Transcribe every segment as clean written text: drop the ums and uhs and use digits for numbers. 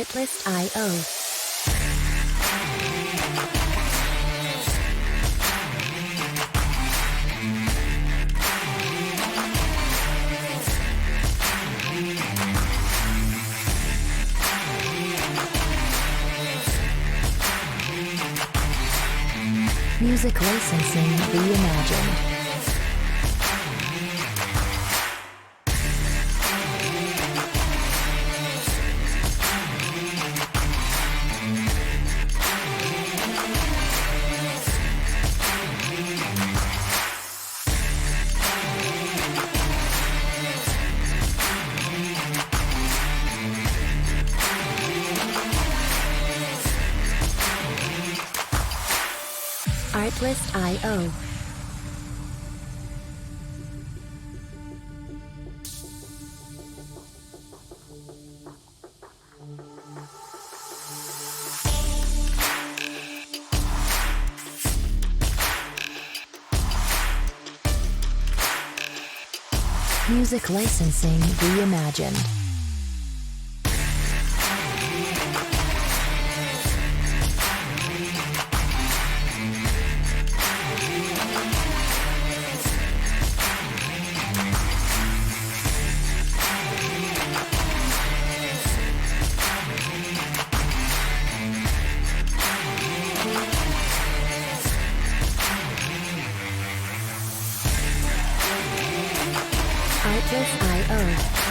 Artlist.io. Music licensing reimagined. Artlist.io. Music licensing reimagined. Artlist.io.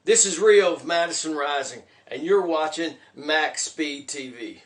This is Rio of Madison Rising, and you're watching MaxSpeedTV.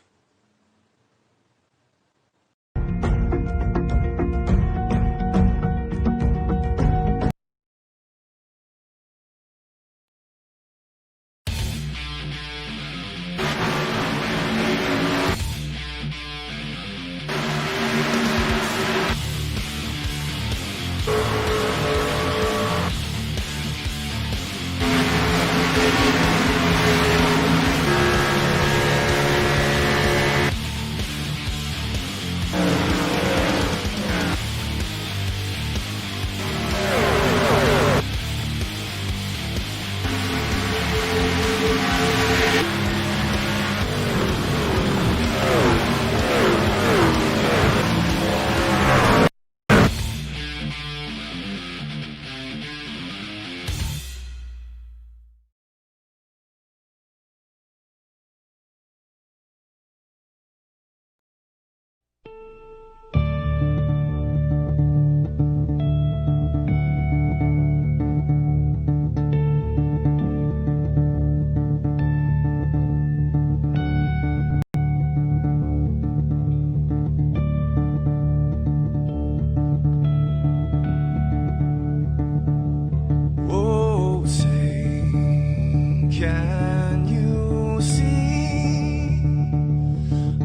Can you see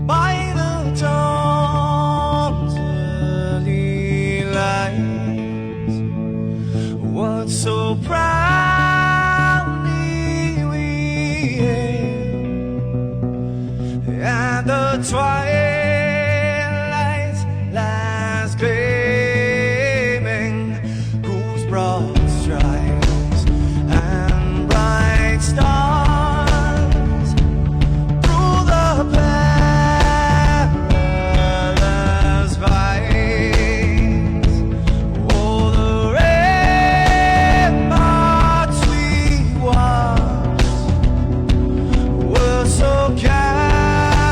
by the dawn's early light what so proudly we hailed at the twilight's last gleaming, whose broad stripes and bright stars through the perilous fight, oh, the ramparts we watched were so gallant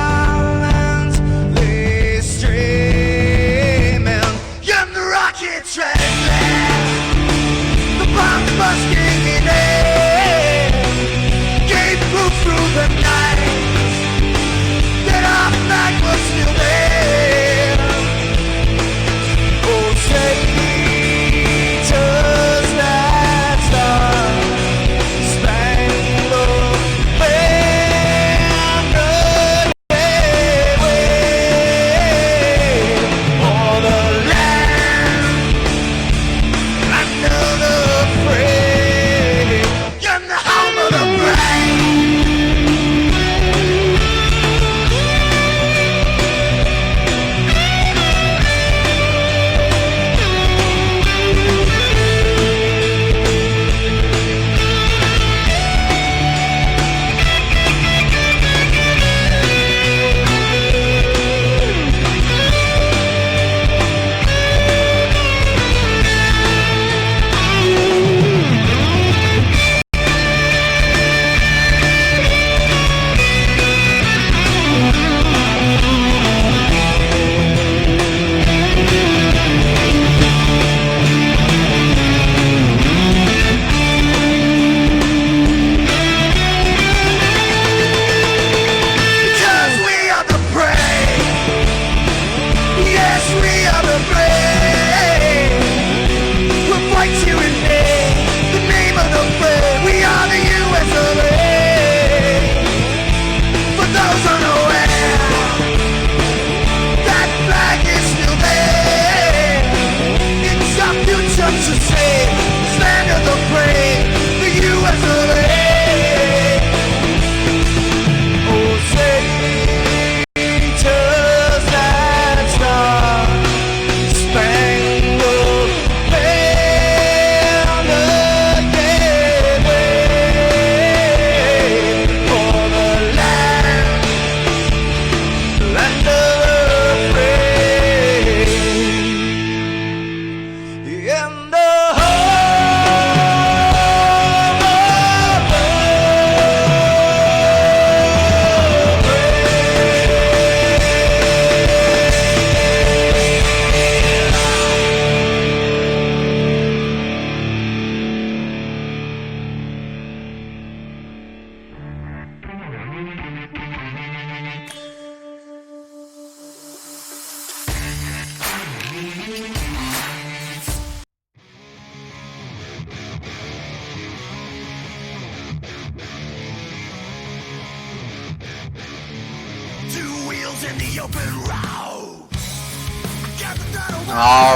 All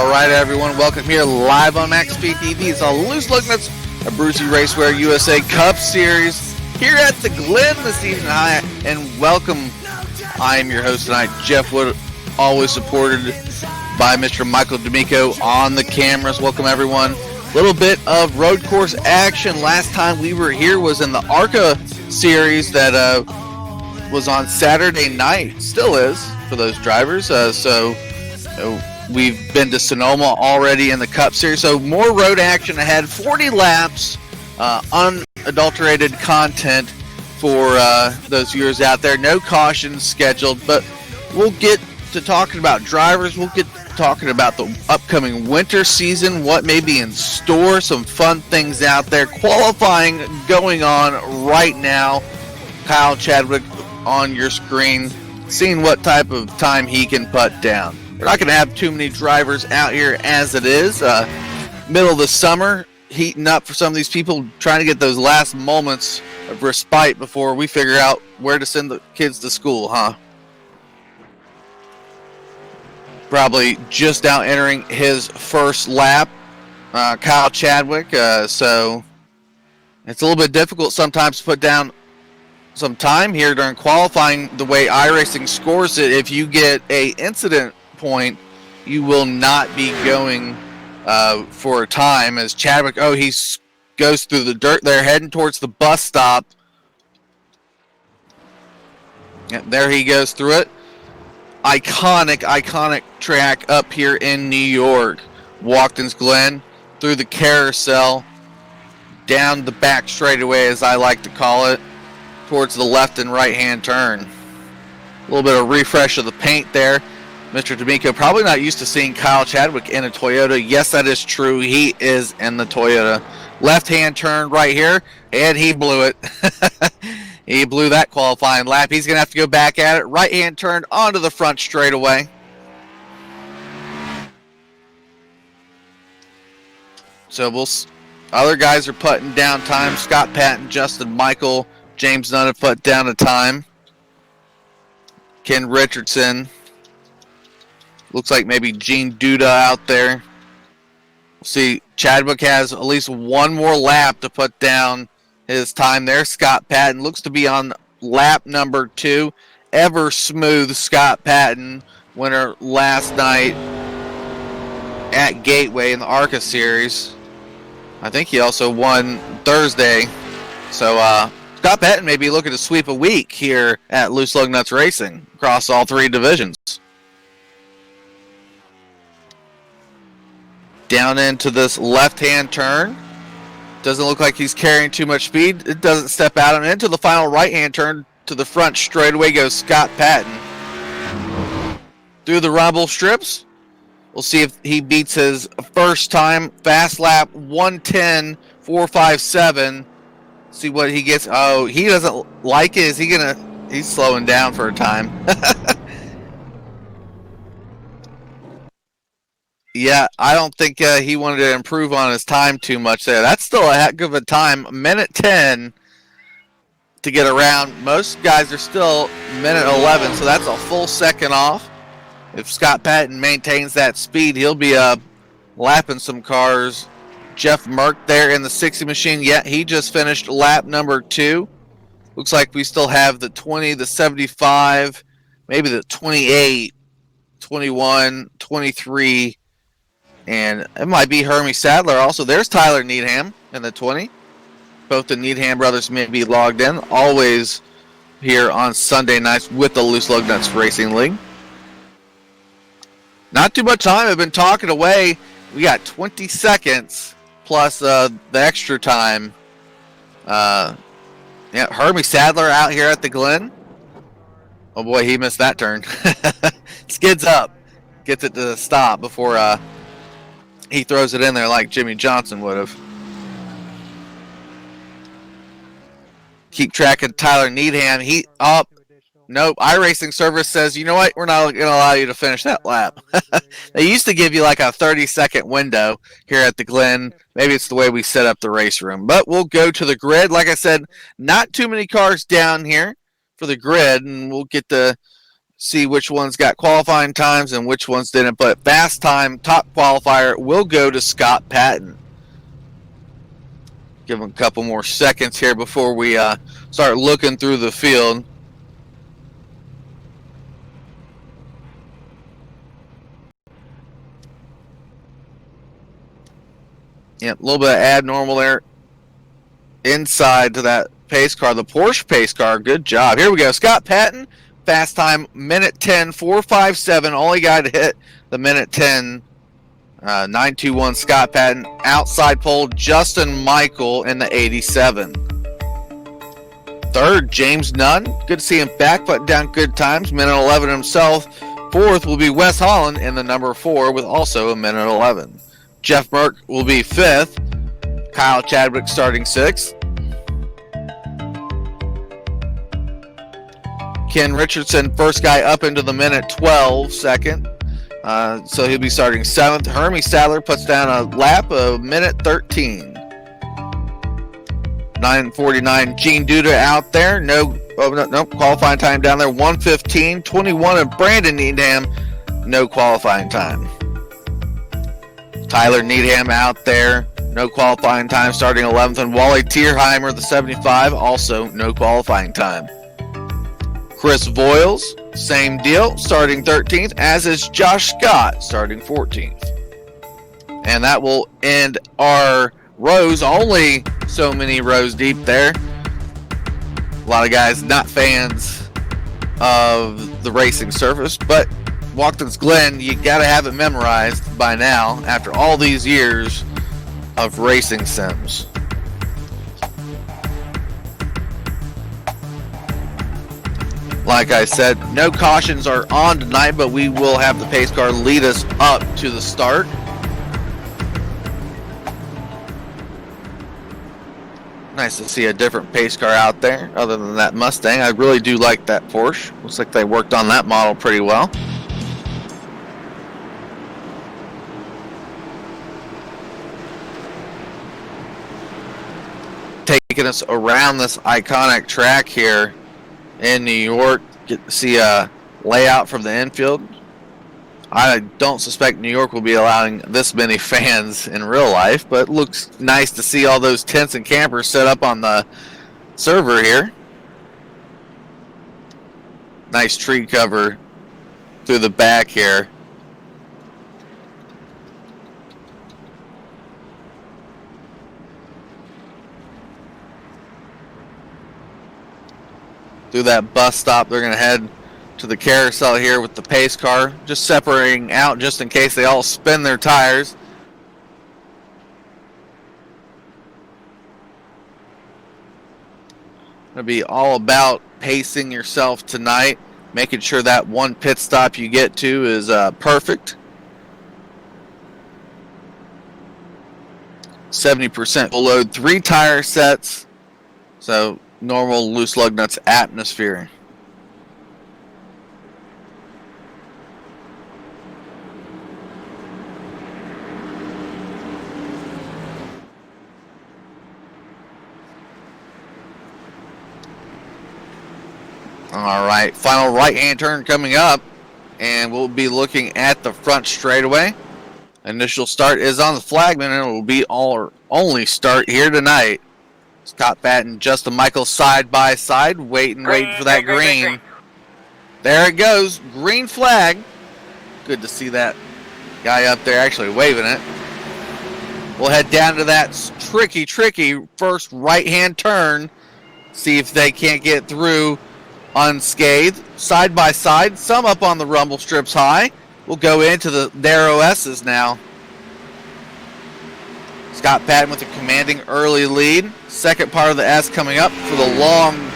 right, everyone, welcome here live on MaxSpeedTV. It's a Loose Lug Nuts, a Brucey Raceware USA Cup Series here at the Glen this evening. Hi, and welcome. I am your host tonight, Jeff Wood, always supported by Mr. Michael D'Amico on the cameras. Welcome, everyone. A little bit of road course action. Last time we were here was in the ARCA Series that was on Saturday night. Still is for those drivers. We've been to Sonoma already in the Cup Series, so more road action ahead. 40 laps, unadulterated content for those viewers out there. No cautions scheduled, but we'll get to talking about drivers. We'll get to talking about the upcoming winter season, what may be in store, some fun things out there. Qualifying going on right now. Kyle Chadwick on your screen, seeing what type of time he can put down. We're not going to have too many drivers out here as it is. Middle of the summer, heating up for some of these people, trying to get those last moments of respite before we figure out where to send the kids to school, huh? Probably just out entering his first lap, Kyle Chadwick. So it's a little bit difficult sometimes to put down some time here during qualifying the way iRacing scores it. If you get a incident point, you will not be going for a time. As Chadwick, he goes through the dirt there, heading towards the bus stop. And there he goes through it. Iconic track up here in New York. Watkins Glen, through the carousel, down the back straightaway, as I like to call it, towards the left and right hand turn. A little bit of refresh of the paint there. Mr. D'Amico probably not used to seeing Kyle Chadwick in a Toyota. Yes, that is true. He is in the Toyota. Left-hand turn right here, and he blew it. He blew that qualifying lap. He's going to have to go back at it. Right-hand turn onto the front straightaway. So other guys are putting down time. Scott Patton, Justin Michael, James Nunn have put down a time. Ken Richardson. Looks like maybe Gene Duda out there. We'll see, Chadwick has at least one more lap to put down his time there. Scott Patton looks to be on lap number 2. Ever smooth Scott Patton, winner last night at Gateway in the ARCA Series. I think he also won Thursday. So Scott Patton may be looking to sweep a week here at Loose Lug Nuts Racing across all 3 divisions. Down into this left-hand turn. Doesn't look like he's carrying too much speed. It doesn't step out and into the final right-hand turn. To the front straightaway goes Scott Patton. Through the rumble strips. We'll see if he beats his first time. Fast lap 1:10.457. See what he gets. Oh, he doesn't like it. He's slowing down for a time. Yeah, I don't think he wanted to improve on his time too much there. That's still a heck of a time. 1:10 to get around. Most guys are still 1:11, so that's a full second off. If Scott Patton maintains that speed, he'll be lapping some cars. Jeff Merck there in the 60 machine. Yeah, he just finished lap number 2. Looks like we still have the 20, the 75, maybe the 28, 21, 23. And it might be Hermie Sadler also. There's Tyler Needham in the 20. Both the Needham brothers may be logged in. Always here on Sunday nights with the Loose Lug Nuts Racing League. Not too much time. I've been talking away. We got 20 seconds plus the extra time. Hermie Sadler out here at the Glen. Oh boy, he missed that turn. Skids up. Gets it to stop before he throws it in there like Jimmy Johnson would have. Keep track of Tyler Needham. Nope. iRacing service says, you know what? We're not going to allow you to finish that lap. They used to give you like a 30-second window here at the Glen. Maybe it's the way we set up the race room. But we'll go to the grid. Like I said, not too many cars down here for the grid, and we'll get to see which ones got qualifying times and which ones didn't. But fast time top qualifier will go to Scott Patton. Give him a couple more seconds here before we start looking through the field. Yep, a little bit of abnormal there inside to that pace car, the Porsche pace car. Good job. Here we go. Scott Patton, fast time, minute 10, 4:57. All he got to hit the minute 10, 9:21. Scott Patton. Outside pole, Justin Michael in the 87. Third, James Nunn. Good to see him back, putting down good times. Minute 11 himself. Fourth will be Wes Holland in the number 4 with also a minute 11. Jeff Merck will be 5th. Kyle Chadwick starting 6th. Ken Richardson, first guy up into the minute 12, second. So he'll be starting 7th. Hermie Sadler puts down a lap of minute 13. 9:49. Gene Duda out there. No qualifying time down there. 1:15. 21 of Brandon Needham. No qualifying time. Tyler Needham out there. No qualifying time, starting 11th. And Wally Tierheimer, the 75, also no qualifying time. Chris Voiles, same deal, starting 13th, as is Josh Scott, starting 14th. And that will end our rows, only so many rows deep there. A lot of guys not fans of the racing surface, but Watkins Glen, you got to have it memorized by now after all these years of racing sims. Like I said, no cautions are on tonight, but we will have the pace car lead us up to the start. Nice to see a different pace car out there other than that Mustang. I really do like that Porsche. Looks like they worked on that model pretty well. Taking us around this iconic track here in New York. Get to see a layout from the infield. I don't suspect New York will be allowing this many fans in real life, but it looks nice to see all those tents and campers set up on the server here. Nice tree cover through the back here. Through that bus stop, they're going to head to the carousel here with the pace car, just separating out just in case they all spin their tires. It'll be all about pacing yourself tonight, making sure that one pit stop you get to is perfect. 70% full load, 3 tire sets, so normal loose lug nuts atmosphere. All right, final right-hand turn coming up, and we'll be looking at the front straightaway. Initial start is on the flagman, and it will be our only start here tonight. Scott Patton, Justin Michael side by side, waiting for that green. There it goes, green flag. Good to see that guy up there actually waving it. We'll head down to that tricky first right-hand turn. See if they can't get through unscathed. Side by side, some up on the rumble strips high. We'll go into the narrow S's now. Scott Patton with a commanding early lead. Second part of the S coming up for the long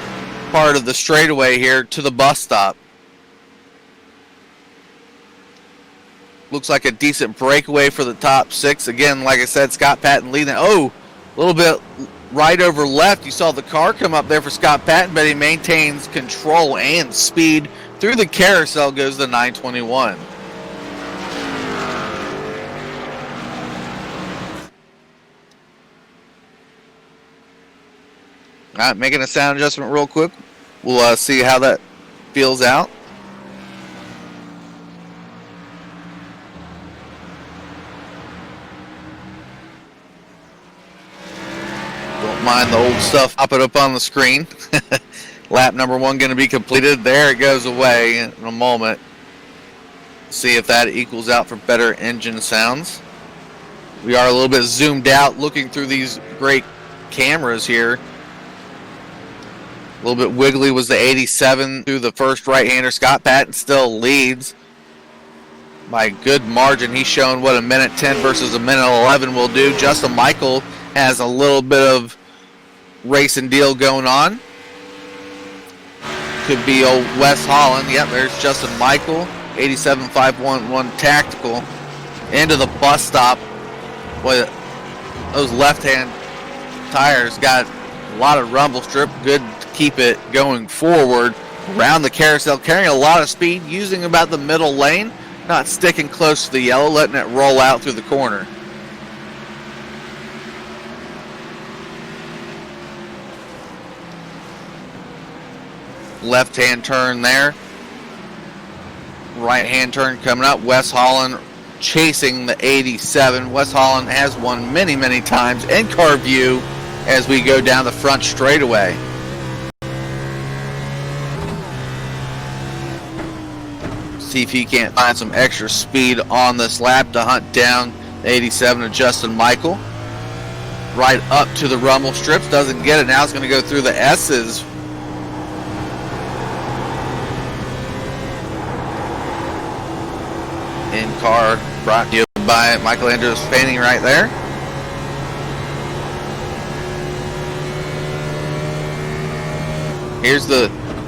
part of the straightaway here to the bus stop. Looks like a decent breakaway for the top 6. Again, like I said, Scott Patton leading. Oh, a little bit right over left. You saw the car come up there for Scott Patton, but he maintains control and speed. Through the carousel goes the 921. All right, making a sound adjustment real quick. We'll see how that feels out. Don't mind the old stuff popping up on the screen. Lap number 1 going to be completed. There it goes away in a moment. See if that equals out for better engine sounds. We are a little bit zoomed out looking through these great cameras here. A little bit wiggly was the 87 through the first right-hander. Scott Patton still leads by a good margin. He's showing what a minute 10 versus a minute 11 will do. Justin Michael has a little bit of racing deal going on. Could be old Wes Holland. Yep, there's Justin Michael. 87.511 tactical into the bus stop. Boy, those left-hand tires got a lot of rumble strip. Good to keep it going forward around the carousel, carrying a lot of speed, using about the middle lane, not sticking close to the yellow, letting it roll out through the corner. Left-hand turn there. Right-hand turn coming up. Wes Holland chasing the 87. Wes Holland has won many, many times in car view as we go down the front straightaway. See if he can't find some extra speed on this lap to hunt down the 87 of Justin Michael. Right up to the rumble strips. Doesn't get it. Now it's going to go through the S's. In-car brought to you by Michael Andrews Fanning right there. Here's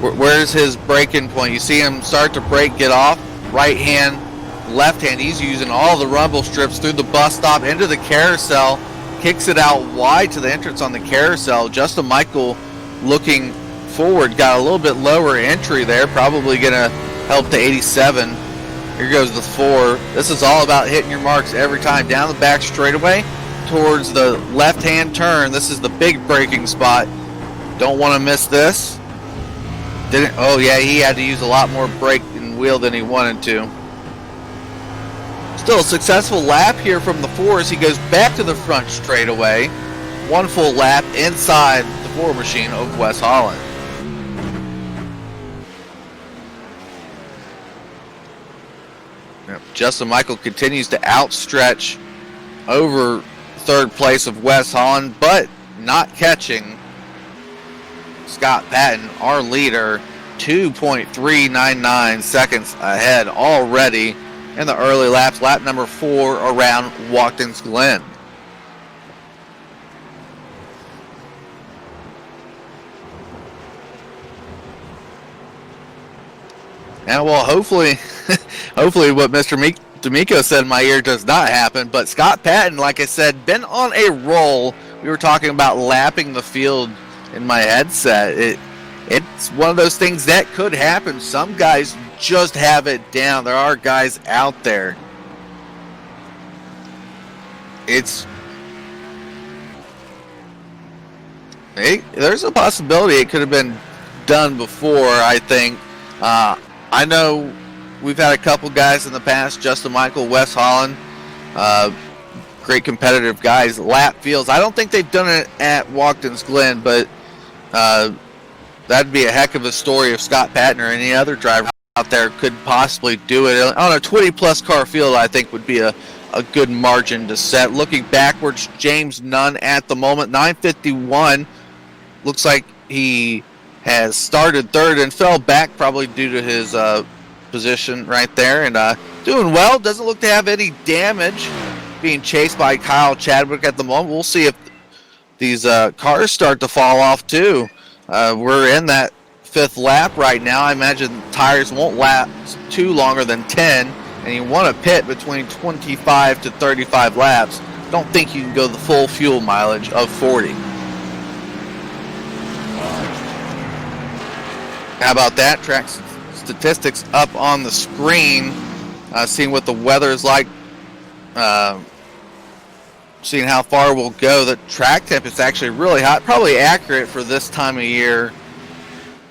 where's his braking point? You see him start to brake, get off. Right hand, left hand. He's using all the rumble strips through the bus stop into the carousel. Kicks it out wide to the entrance on the carousel. Justin Michael looking forward. Got a little bit lower entry there. Probably going to help the 87. Here goes the 4. This is all about hitting your marks every time. Down the back straightaway towards the left-hand turn. This is the big braking spot. Don't want to miss this. Oh yeah, he had to use a lot more brake and wheel than he wanted to. Still a successful lap here from the 4 as he goes back to the front straightaway. 1 full lap inside the 4 machine of Wes Holland. Justin Michael continues to outstretch over 3rd place of Wes Holland, but not catching Scott Patton, our leader, 2.399 seconds ahead already in the early laps. Lap number 4 around Watkins Glen. And well, hopefully what Mr. D'Amico said in my ear does not happen. But Scott Patton, like I said, been on a roll. We were talking about lapping the field in my headset. It's one of those things that could happen. Some guys just have it down. There are guys out there. There's a possibility it could have been done before, I think. I know we've had a couple guys in the past, Justin Michael, Wes Holland, great competitive guys, lap fields. I don't think they've done it at Watkins Glen, but that'd be a heck of a story if Scott Patton or any other driver out there could possibly do it. On a 20-plus car field, I think would be a good margin to set. Looking backwards, James Nunn at the moment, 9:51. Looks like he has started 3rd and fell back probably due to his position right there. And doing well. Doesn't look to have any damage. Being chased by Kyle Chadwick at the moment. We'll see if these cars start to fall off too. We're in that 5th lap right now. I imagine tires won't last too longer than 10. And you want to pit between 25 to 35 laps. Don't think you can go the full fuel mileage of 40. How about that? Track statistics up on the screen. Seeing what the weather is like. Seeing how far we'll go. The track temp is actually really hot. Probably accurate for this time of year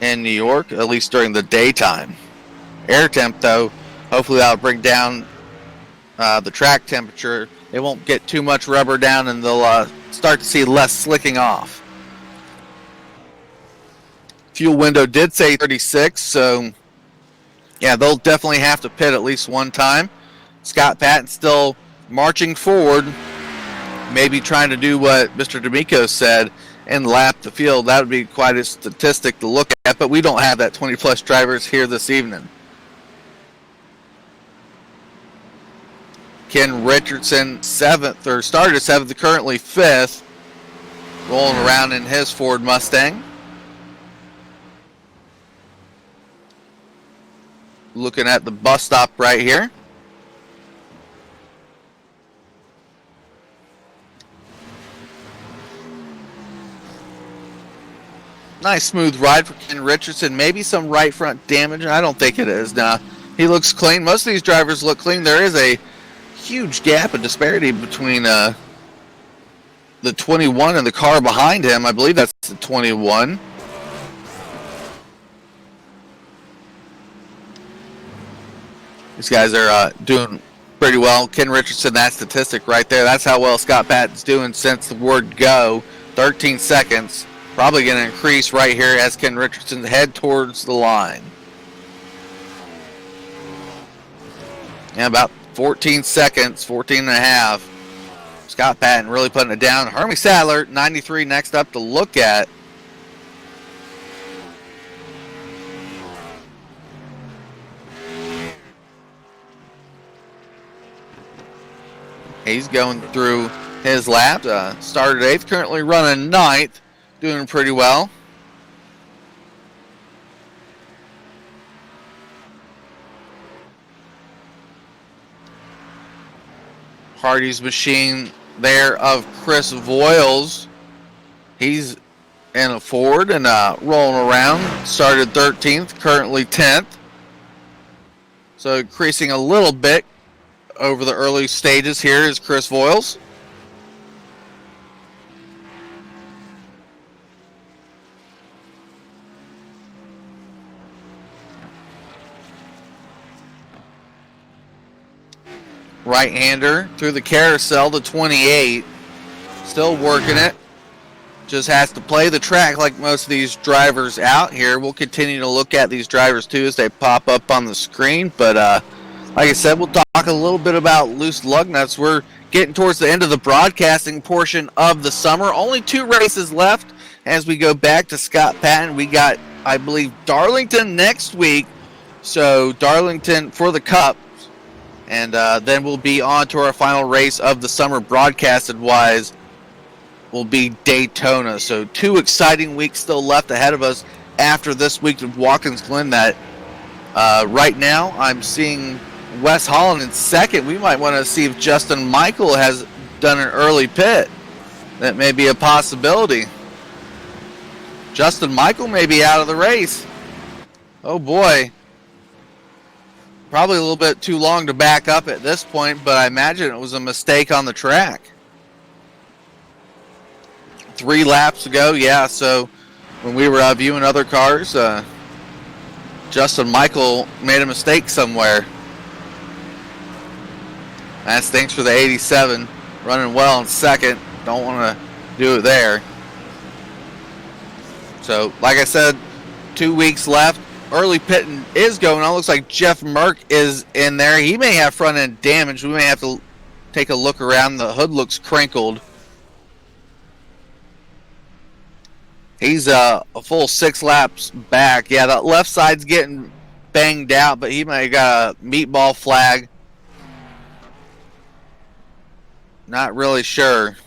in New York, at least during the daytime. Air temp, though, hopefully that'll bring down the track temperature. They won't get too much rubber down, and they'll start to see less slicking off. fuel window did say 36, so yeah, they'll definitely have to pit at least one time. Scott Patton still marching forward, maybe trying to do what Mr. D'Amico said and lap the field. That would be quite a statistic to look at, but we don't have that 20-plus drivers here this evening. Ken Richardson, 7th, or started 7th, currently 5th, rolling around in his Ford Mustang. Looking at the bus stop right here. Nice smooth ride for Ken Richardson. Maybe some right front damage. I don't think it is. Nah, he looks clean. Most of these drivers look clean. There is a huge gap and disparity between the 21 and the car behind him. I believe that's the 21. These guys are doing pretty well. Ken Richardson, that statistic right there. That's how well Scott Patton's doing since the word go. 13 seconds. Probably going to increase right here as Ken Richardson head towards the line. And about 14 seconds, 14 and a half. Scott Patton really putting it down. Hermie Sadler, 93 next up to look at. He's going through his lap. Started 8th, currently running 9th. Doing pretty well. Hardy's machine there of Chris Voiles. He's in a Ford and rolling around. Started 13th, currently 10th. So increasing a little bit over the early stages here is Chris Voiles. Right-hander through the carousel to 28. Still working it. Just has to play the track like most of these drivers out here. We'll continue to look at these drivers too as they pop up on the screen. But like I said, we'll talk a little bit about loose lug nuts. We're getting towards the end of the broadcasting portion of the summer. Only 2 races left as we go back to Scott Patton. We got, I believe, Darlington next week. So Darlington for the Cup. And then we'll be on to our final race of the summer broadcasted-wise will be Daytona. So 2 exciting weeks still left ahead of us after this week of Watkins Glen. That right now I'm seeing Wes Holland in 2nd. We might want to see if Justin Michael has done an early pit. That may be a possibility. Justin Michael may be out of the race. Oh boy. Probably a little bit too long to back up at this point, but I imagine it was a mistake on the track. 3 laps ago, yeah, so when we were viewing other cars, Justin Michael made a mistake somewhere. That stinks for the 87. Running well in 2nd. Don't want to do it there. So, like I said, 2 weeks left. Early pitting is going on. Looks like Jeff Merck is in there. He may have front end damage. We may have to take a look around. The hood looks crinkled. He's a full 6 laps back. Yeah, that left side's getting banged out, but he might have got a meatball flag. Not really sure.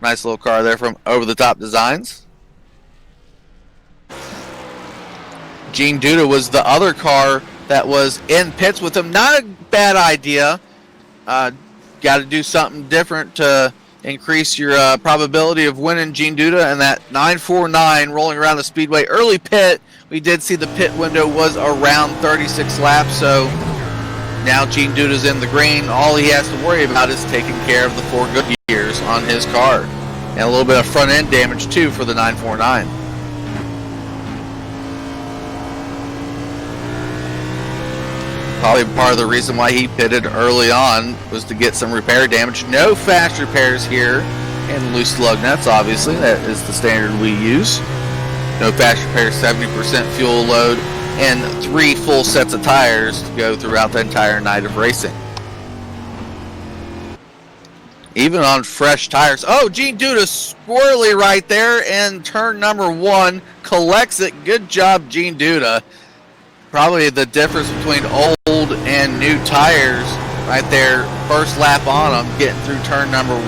Nice little car there from Over the Top Designs. Gene Duda was the other car that was in pits with him. Not a bad idea. Got to do something different to increase your probability of winning, Gene Duda. And that 949 rolling around the speedway. Early pit, we did see the pit window was around 36 laps. So now Gene Duda's in the green. All he has to worry about is taking care of the 4 good years on his car. And a little bit of front end damage too for the 949. Probably part of the reason why he pitted early on was to get some repair damage. No fast repairs here and loose lug nuts, obviously. That is the standard we use. No fast repair, 70% fuel load, and 3 full sets of tires to go throughout the entire night of racing. Even on fresh tires. Oh, Gene Duda squirrely right there in turn number 1. Collects it. Good job, Gene Duda. Probably the difference between old and new tires right there. First lap on them, getting through turn number 1.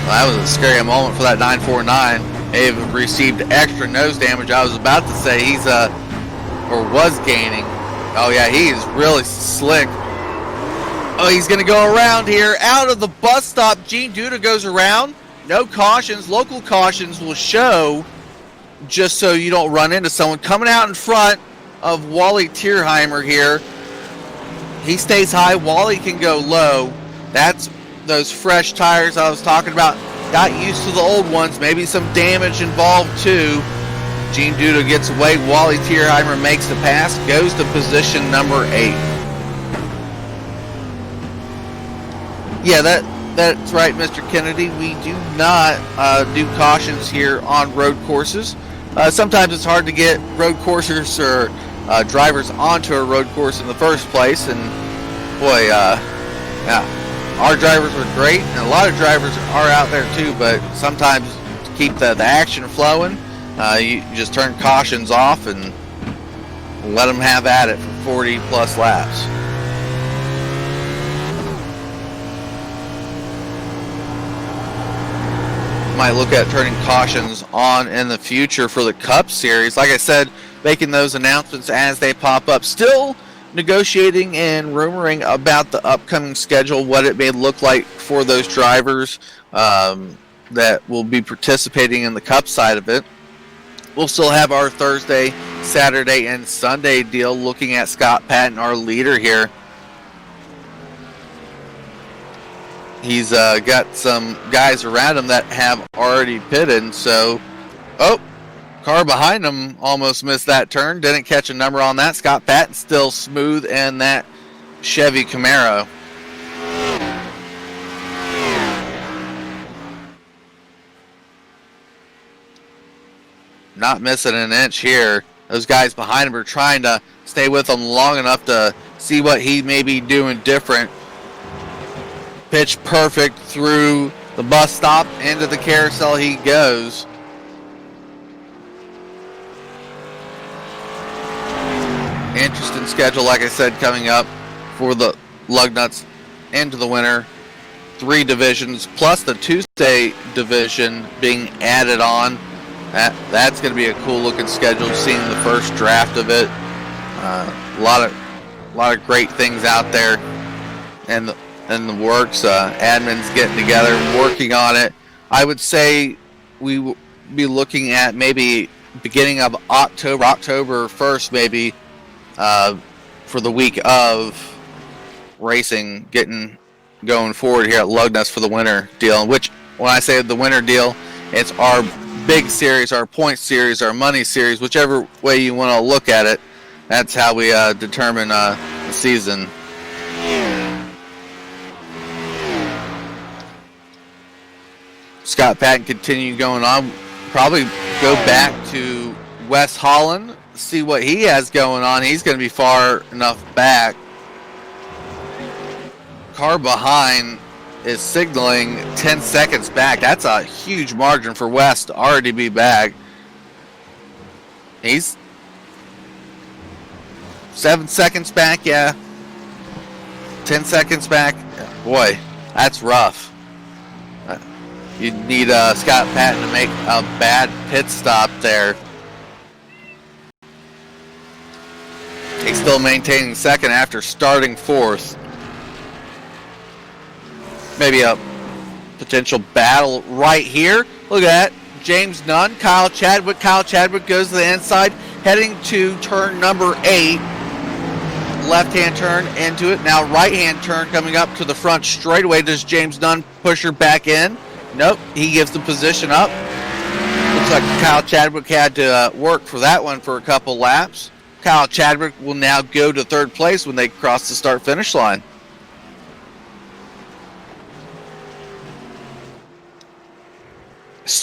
Well, that was a scary moment for that 949. May have received extra nose damage. I was about to say he's was gaining. Oh yeah, he is really slick. Oh, he's going to go around here. Out of the bus stop, Gene Duda goes around. No cautions. Local cautions will show just so you don't run into someone. Coming out in front of Wally Tierheimer here. He stays high. Wally can go low. That's those fresh tires I was talking about. Got used to the old ones. Maybe some damage involved too. Gene Duda gets away. Wally Tierheimer makes the pass. Goes to position number 8. Yeah, that's right, Mr. Kennedy. We do not do cautions here on road courses. Sometimes it's hard to get road coursers or drivers onto a road course in the first place. And boy, yeah, our drivers are great, and a lot of drivers are out there too. But sometimes to keep the action flowing, you just turn cautions off and let them have at it for 40 plus laps. Might look at turning cautions on in the future for the Cup Series. Like I said, making those announcements as they pop up. Still negotiating and rumoring about the upcoming schedule, what it may look like for those drivers that will be participating in the Cup side of it. We'll still have our Thursday, Saturday, and Sunday deal, looking at Scott Patton, our leader here. He's got some guys around him that have already pitted. So, car behind him almost missed that turn. Didn't catch a number on that. Scott Patton still smooth in that Chevy Camaro. Not missing an inch here. Those guys behind him are trying to stay with him long enough to see what he may be doing different. Pitch perfect through the bus stop, into the carousel he goes. Interesting schedule, like I said, coming up for the lug nuts into the winter. 3 divisions plus the Tuesday division being added on. That's going to be a cool looking schedule. Seeing the first draft of it, a lot of great things out there, and the works. Admin's getting together, working on it. I would say we will be looking at maybe beginning of October 1st, maybe for the week of racing, getting going forward here at Lugness for the winter deal. Which, when I say the winter deal, it's our big series, our point series, our money series, whichever way you want to look at it. That's how we determine the season. Scott Patton continue going on. Probably go back to West Holland, see what he has going on. He's going to be far enough back. Car behind is signaling 10 seconds back. That's a huge margin for West to already be back. He's 7 seconds back, yeah. 10 seconds back. Boy, that's rough. You need Scott Patton to make a bad pit stop there. He's still maintaining second after starting 4th. Maybe a potential battle right here. Look at that. James Nunn, Kyle Chadwick. Kyle Chadwick goes to the inside, heading to turn number 8. Left-hand turn into it. Now right-hand turn coming up to the front straightaway. Does James Nunn push her back in? Nope. He gives the position up. Looks like Kyle Chadwick had to work for that one for a couple laps. Kyle Chadwick will now go to 3rd place when they cross the start-finish line.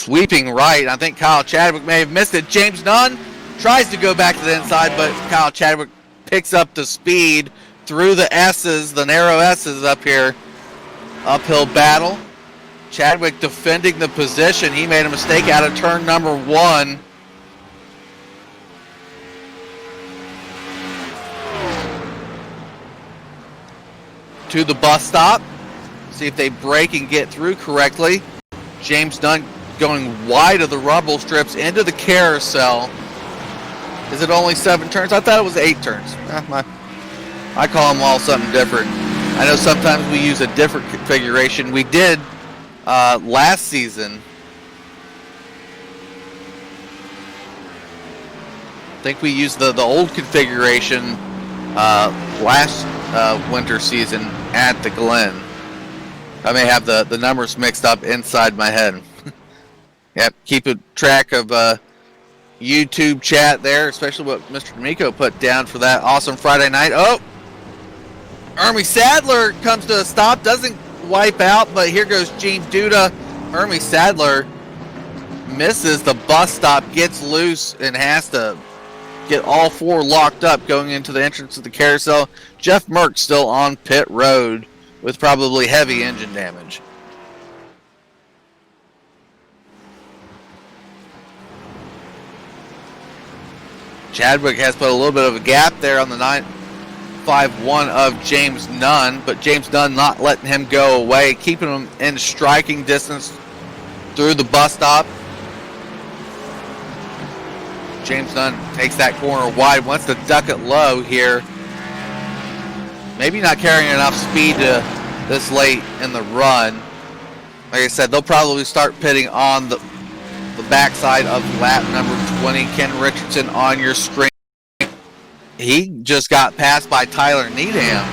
sweeping right. I think Kyle Chadwick may have missed it. James Nunn tries to go back to the inside, but Kyle Chadwick picks up the speed through the S's, the narrow S's up here. Uphill battle. Chadwick defending the position. He made a mistake out of turn number 1. To the bus stop. See if they brake and get through correctly. James Nunn going wide of the rumble strips into the carousel. Is it only 7 turns? I thought it was 8 turns. I call them all something different. I know sometimes we use a different configuration. We did last season. I think we used the old configuration last winter season at the Glen. I may have the numbers mixed up inside my head. Yep, keep a track of YouTube chat there, especially what Mr. D'Amico put down for that awesome Friday night. Oh, Ermy Sadler comes to a stop, doesn't wipe out, but here goes Gene Duda. Ermy Sadler misses the bus stop, gets loose, and has to get all 4 locked up going into the entrance of the carousel. Jeff Merck still on pit road with probably heavy engine damage. Chadwick has put a little bit of a gap there on the 951 of James Nunn, but James Nunn not letting him go away, keeping him in striking distance through the bus stop. James Nunn takes that corner wide, wants to duck it low here. Maybe not carrying enough speed to this late in the run. Like I said, they'll probably start pitting on the backside of lap number 20. Ken Richardson on your screen. He just got passed by Tyler Needham.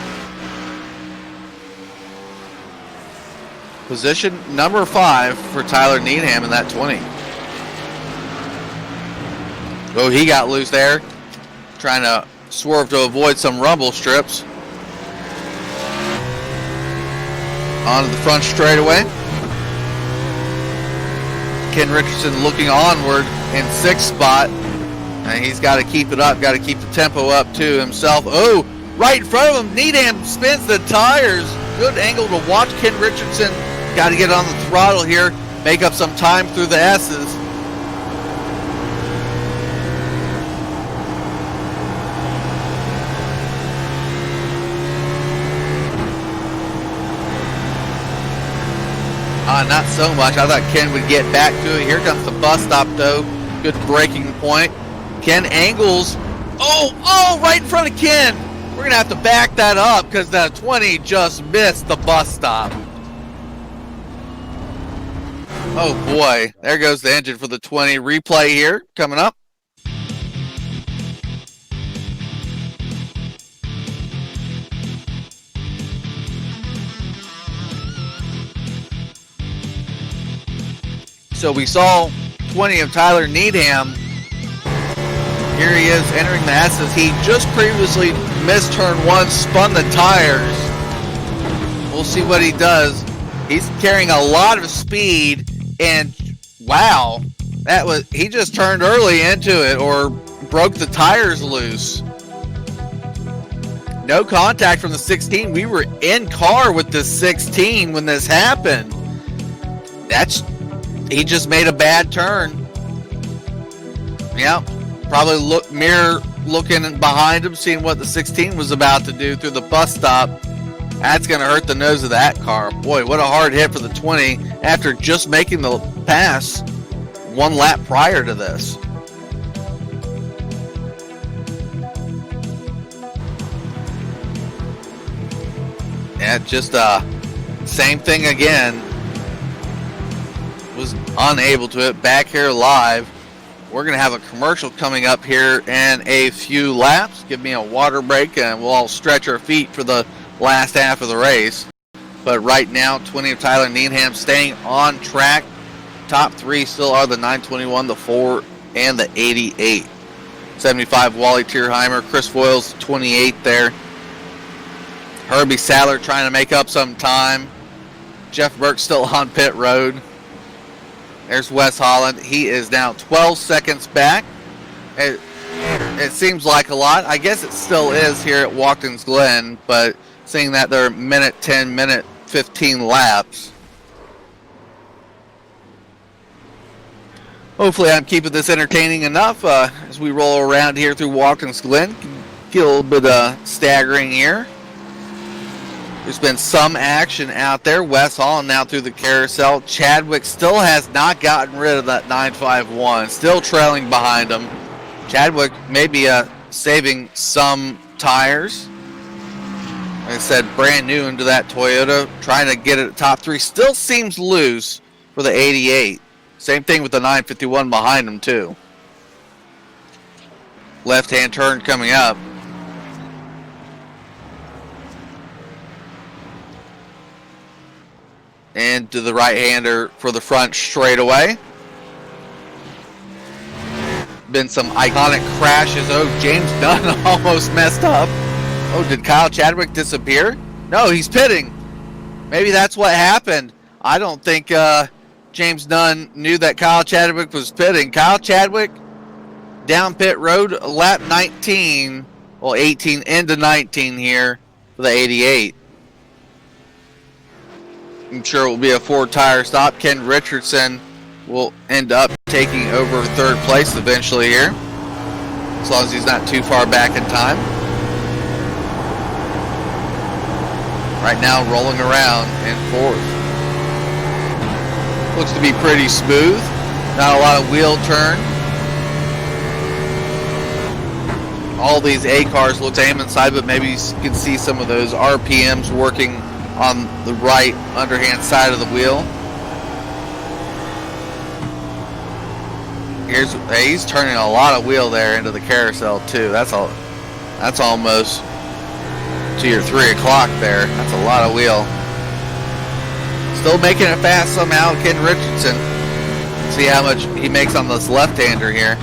Position number 5 for Tyler Needham in that 20. Oh, he got loose there. Trying to swerve to avoid some rumble strips. Onto the front straightaway. Ken Richardson looking onward in 6th spot. And he's got to keep it up, got to keep the tempo up to himself. Oh, right in front of him, Needham spins the tires. Good angle to watch Ken Richardson. Got to get on the throttle here, make up some time through the S's. Not so much. I thought Ken would get back to it. Here comes the bus stop, though. Good braking point. Ken angles. Oh, right in front of Ken. We're going to have to back that up because the 20 just missed the bus stop. Oh, boy. There goes the engine for the 20. Replay here coming up. So we saw 20 of Tyler Needham. Here he is entering the S's. He just previously missed turn 1, spun the tires. We'll see what he does. He's carrying a lot of speed, and wow, he just turned early into it or broke the tires loose. No contact from the 16. We were in car with the 16 when this happened. He just made a bad turn. Yeah, probably looking behind him, seeing what the 16 was about to do through the bus stop. That's going to hurt the nose of that car. Boy, what a hard hit for the 20 after just making the pass 1 lap prior to this. Yeah, just same thing again. Was unable to it. Back here live. We're going to have a commercial coming up here in a few laps. Give me a water break and we'll all stretch our feet for the last half of the race. But right now, 20 of Tyler Needham staying on track. Top 3 still are the 921, the 4, and the 88. 75 Wally Tierheimer. Chris Foyle's 28 there. Herbie Sadler trying to make up some time. Jeff Burke still on pit road. There's Wes Holland. He is now 12 seconds back. It seems like a lot. I guess it still is here at Watkins Glen, but seeing that they're minute 10, minute 15 laps. Hopefully I'm keeping this entertaining enough as we roll around here through Watkins Glen. Get a little bit staggering here. There's been some action out there. Wes Holland now through the carousel. Chadwick still has not gotten rid of that 951. Still trailing behind him. Chadwick maybe saving some tires. Like I said, brand new into that Toyota. Trying to get it at top 3. Still seems loose for the 88. Same thing with the 951 behind him too. Left-hand turn coming up. And to the right-hander for the front straightaway. Been some iconic crashes. Oh, James Dunn almost messed up. Oh, did Kyle Chadwick disappear? No, he's pitting. Maybe that's what happened. I don't think James Dunn knew that Kyle Chadwick was pitting. Kyle Chadwick down pit road, lap 19. Well, 18 into 19 here for the 88. I'm sure it will be a 4-tire stop. Ken Richardson will end up taking over third place eventually here, as long as he's not too far back in time. Right now rolling around in fourth. Looks to be pretty smooth. Not a lot of wheel turn. All these A cars look same inside, but maybe you can see some of those RPMs working on the right underhand side of the wheel. He's turning a lot of wheel there into the carousel too. That's almost to your 3 o'clock there. That's a lot of wheel. Still making it fast somehow, Ken Richardson. See how much he makes on this left-hander here.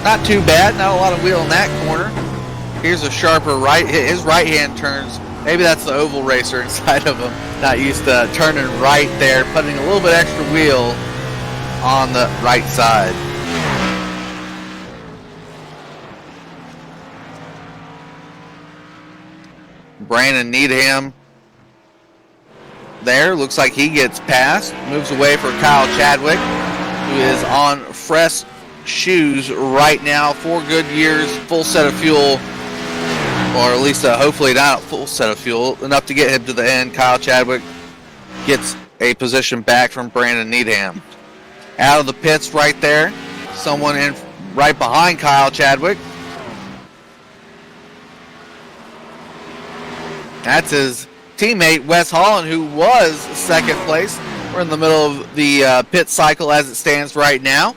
Not too bad. Not a lot of wheel in that corner. Here's a sharper right. His right hand turns. Maybe that's the oval racer inside of him. Not used to turning right there, putting a little bit extra wheel on the right side. Brandon Needham there. Looks like he gets past. Moves away for Kyle Chadwick, who is on fresh shoes right now. 4 good years, full set of fuel. Or at least hopefully not a full set of fuel, enough to get him to the end. Kyle Chadwick gets a position back from Brandon Needham. Out of the pits right there. Someone in right behind Kyle Chadwick. That's his teammate, Wes Holland, who was second place. We're in the middle of the pit cycle as it stands right now.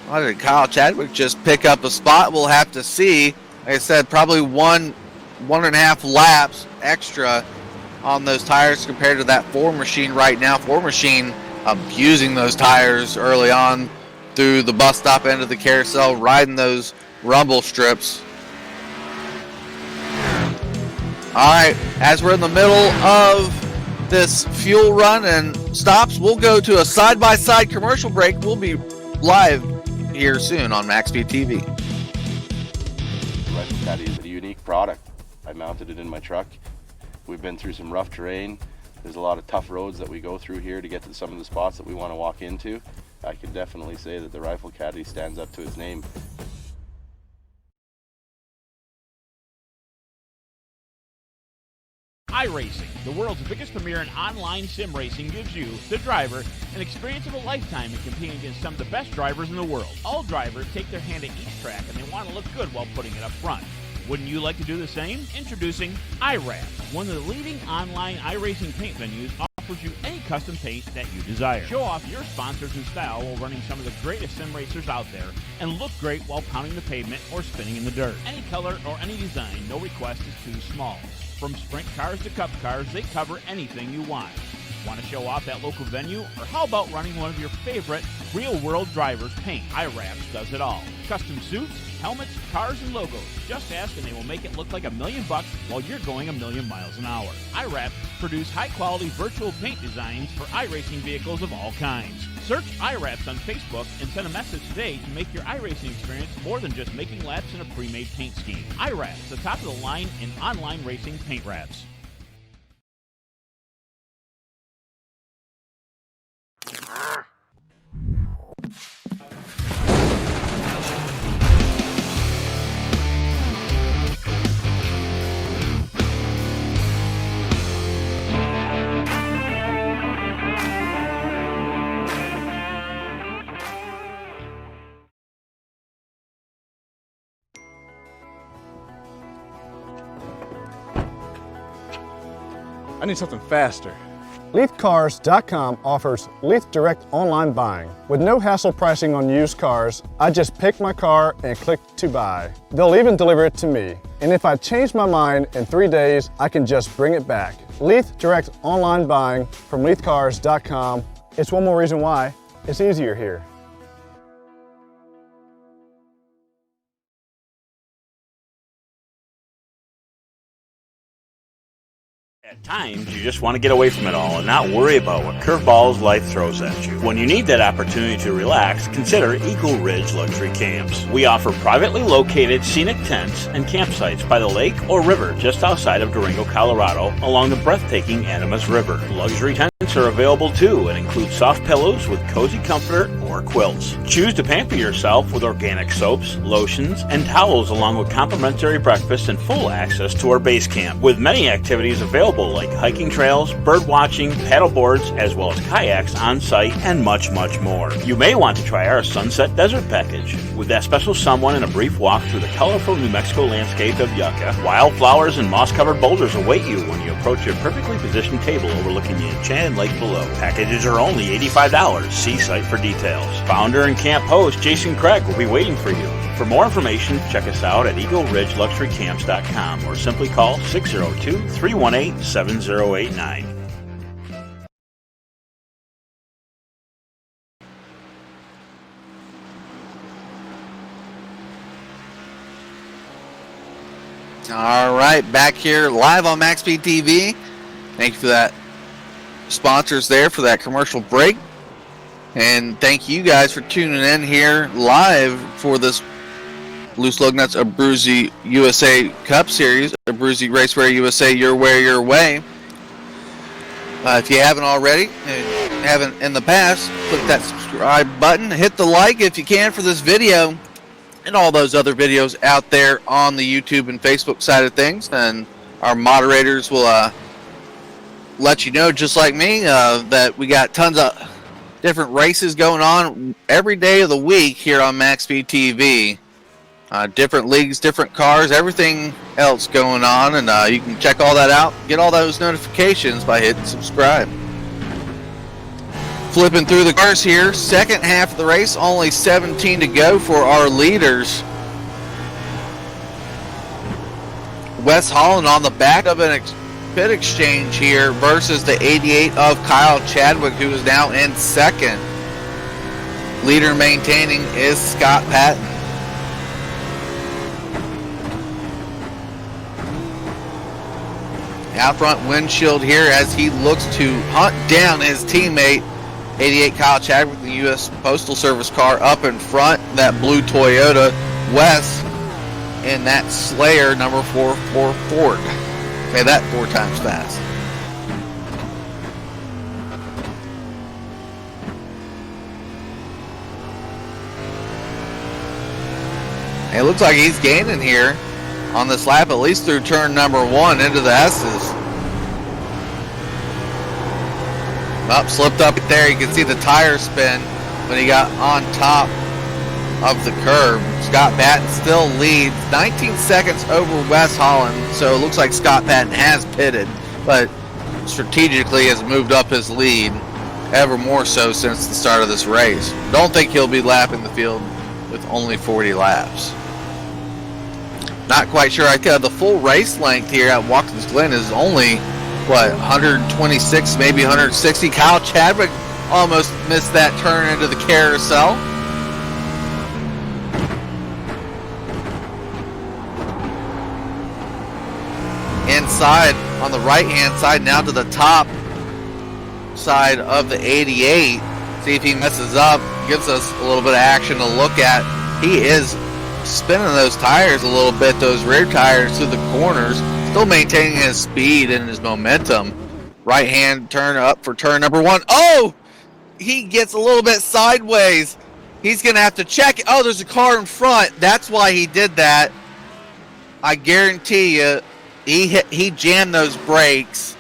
Why did Kyle Chadwick just pick up a spot? We'll have to see. Like I said, probably 1.5 laps extra on those tires compared to that Ford machine right now. Ford machine abusing those tires early on through the bus stop end of the carousel, riding those rumble strips. All right, as we're in the middle of this fuel run and stops, we'll go to a side-by-side commercial break. We'll be live here soon on MaxSpeedTV. Rifle Caddy is a unique product. I mounted it in my truck. We've been through some rough terrain. There's a lot of tough roads that we go through here to get to some of the spots that we want to walk into. I can definitely say that the Rifle Caddy stands up to its name. iRacing, the world's biggest premier in online sim racing, gives you, the driver, an experience of a lifetime in competing against some of the best drivers in the world. All drivers take their hand at each track and they want to look good while putting it up front. Wouldn't you like to do the same? Introducing iRap, one of the leading online iRacing paint venues, offers you any custom paint that you desire. Show off your sponsors and style while running some of the greatest sim racers out there and look great while pounding the pavement or spinning in the dirt. Any color or any design, no request is too small. From sprint cars to cup cars, they cover anything you want. Want to show off that local venue? Or how about running one of your favorite real-world drivers paint. iWraps does it all. Custom suits, helmets, cars, and logos. Just ask and they will make it look like $1 million while you're going 1,000,000 miles an hour. iWraps produce high-quality virtual paint designs for iRacing vehicles of all kinds. Search iWraps on Facebook and send a message today to make your iRacing experience more than just making laps in a pre-made paint scheme. iWraps, the top of the line in online racing paint wraps. I need something faster. LeithCars.com offers Leith Direct online buying. With no hassle pricing on used cars, I just pick my car and click to buy. They'll even deliver it to me. And if I change my mind in 3 days, I can just bring it back. Leith Direct online buying from LeithCars.com. It's one more reason why it's easier here. At times, you just want to get away from it all and not worry about what curveballs life throws at you. When you need that opportunity to relax, consider Eagle Ridge Luxury Camps. We offer privately located scenic tents and campsites by the lake or river just outside of Durango, Colorado, along the breathtaking Animas River. Luxury tents are available too and include soft pillows with cozy comforter or quilts. Choose to pamper yourself with organic soaps, lotions, and towels along with complimentary breakfast and full access to our base camp. With many activities available like hiking trails, bird watching, paddle boards, as well as kayaks on site and much, much more. You may want to try our Sunset Desert package. With that special someone and a brief walk through the colorful New Mexico landscape of Yucca, wildflowers and moss-covered boulders await you when you approach your perfectly positioned table overlooking the enchanted lake below. Packages are only $85. See site for details. Founder and camp host Jason Craig will be waiting for you. For more information, check us out at EagleRidgeLuxuryCamps.com or simply call 602-318-7089. All right, back here live on MaxSpeedTV. Thank you for that. Sponsors there for that commercial break. And thank you guys for tuning in here live for this Loose Lug Nuts Abruzzi USA Cup Series. Abruzzi Raceway USA, your way. If you haven't already, and haven't in the past, click that subscribe button. Hit the like if you can for this video and all those other videos out there on the YouTube and Facebook side of things. And our moderators will let you know, just like me, that we got tons of different races going on every day of the week here on MaxSpeedTV. Different leagues, different cars, everything else going on, and you can check all that out. Get all those notifications by hitting subscribe. Flipping through the cars here, second half of the race, only 17 to go for our leaders. Wes Holland on the back of an pit exchange here versus the 88 of Kyle Chadwick, who is now in second. Leader maintaining is Scott Patton. Out front windshield here as he looks to hunt down his teammate, 88 Kyle Chadwick, the U.S. Postal Service car up in front. That blue Toyota West in that Slayer number 4 Ford. Say that 4 times fast. It looks like he's gaining here on this lap, at least through turn number 1 into the S's. Up, slipped up there. You can see the tire spin when he got on top of the curb. Scott Patton still leads 19 seconds over Wes Holland, so it looks like Scott Patton has pitted, but strategically has moved up his lead ever more so since the start of this race. Don't think he'll be lapping the field with only 40 laps. Not quite sure. The full race length here at Watkins Glen is only, 126, maybe 160. Kyle Chadwick almost missed that turn into the carousel. Inside on the right hand side, now to the top side of the 88. See if he messes up, gives us a little bit of action to look at. He is spinning those tires a little bit, those rear tires through the corners, still maintaining his speed and his momentum. Right hand turn up for turn number 1. Oh, he gets a little bit sideways. He's going to have to check it. Oh, there's a car in front. That's why he did that. I guarantee you, he jammed those brakes,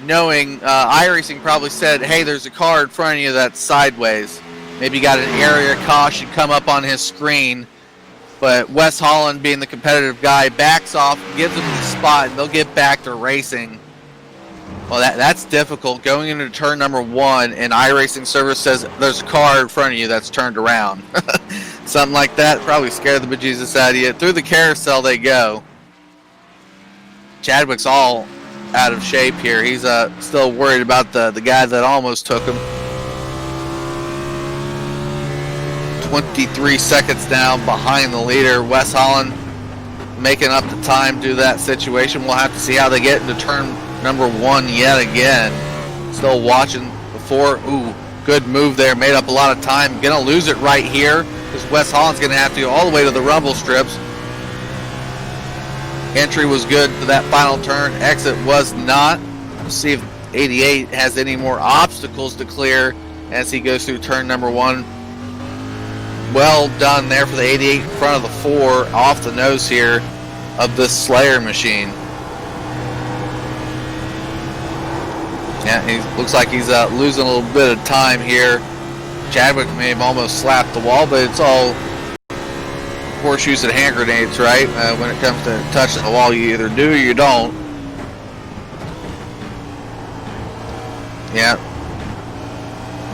knowing iRacing probably said, hey, there's a car in front of you that's sideways. Maybe got an area caution come up on his screen. But Wes Holland, being the competitive guy, backs off, gives him the spot, and they'll get back to racing. Well, that's difficult. Going into turn number 1, and iRacing service says there's a car in front of you that's turned around. Something like that probably scared the bejesus out of you. Through the carousel they go. Chadwick's all out of shape here. He's still worried about the guy that almost took him. 23 seconds now behind the leader. Wes Holland making up the time due to that situation. We'll have to see how they get into turn number 1 yet again. Still watching before. Ooh, good move there. Made up a lot of time. Gonna lose it right here because Wes Holland's gonna have to go all the way to the rumble strips. Entry was good for that final turn. Exit was not. We'll see if 88 has any more obstacles to clear as he goes through turn number 1. Well done there for the 88 in front of the 4 off the nose here of this Slayer machine. Yeah, he looks like he's losing a little bit of time here. Chadwick may have almost slapped the wall, but it's all horseshoes and hand grenades, right? When it comes to touching the wall, you either do or you don't. Yeah.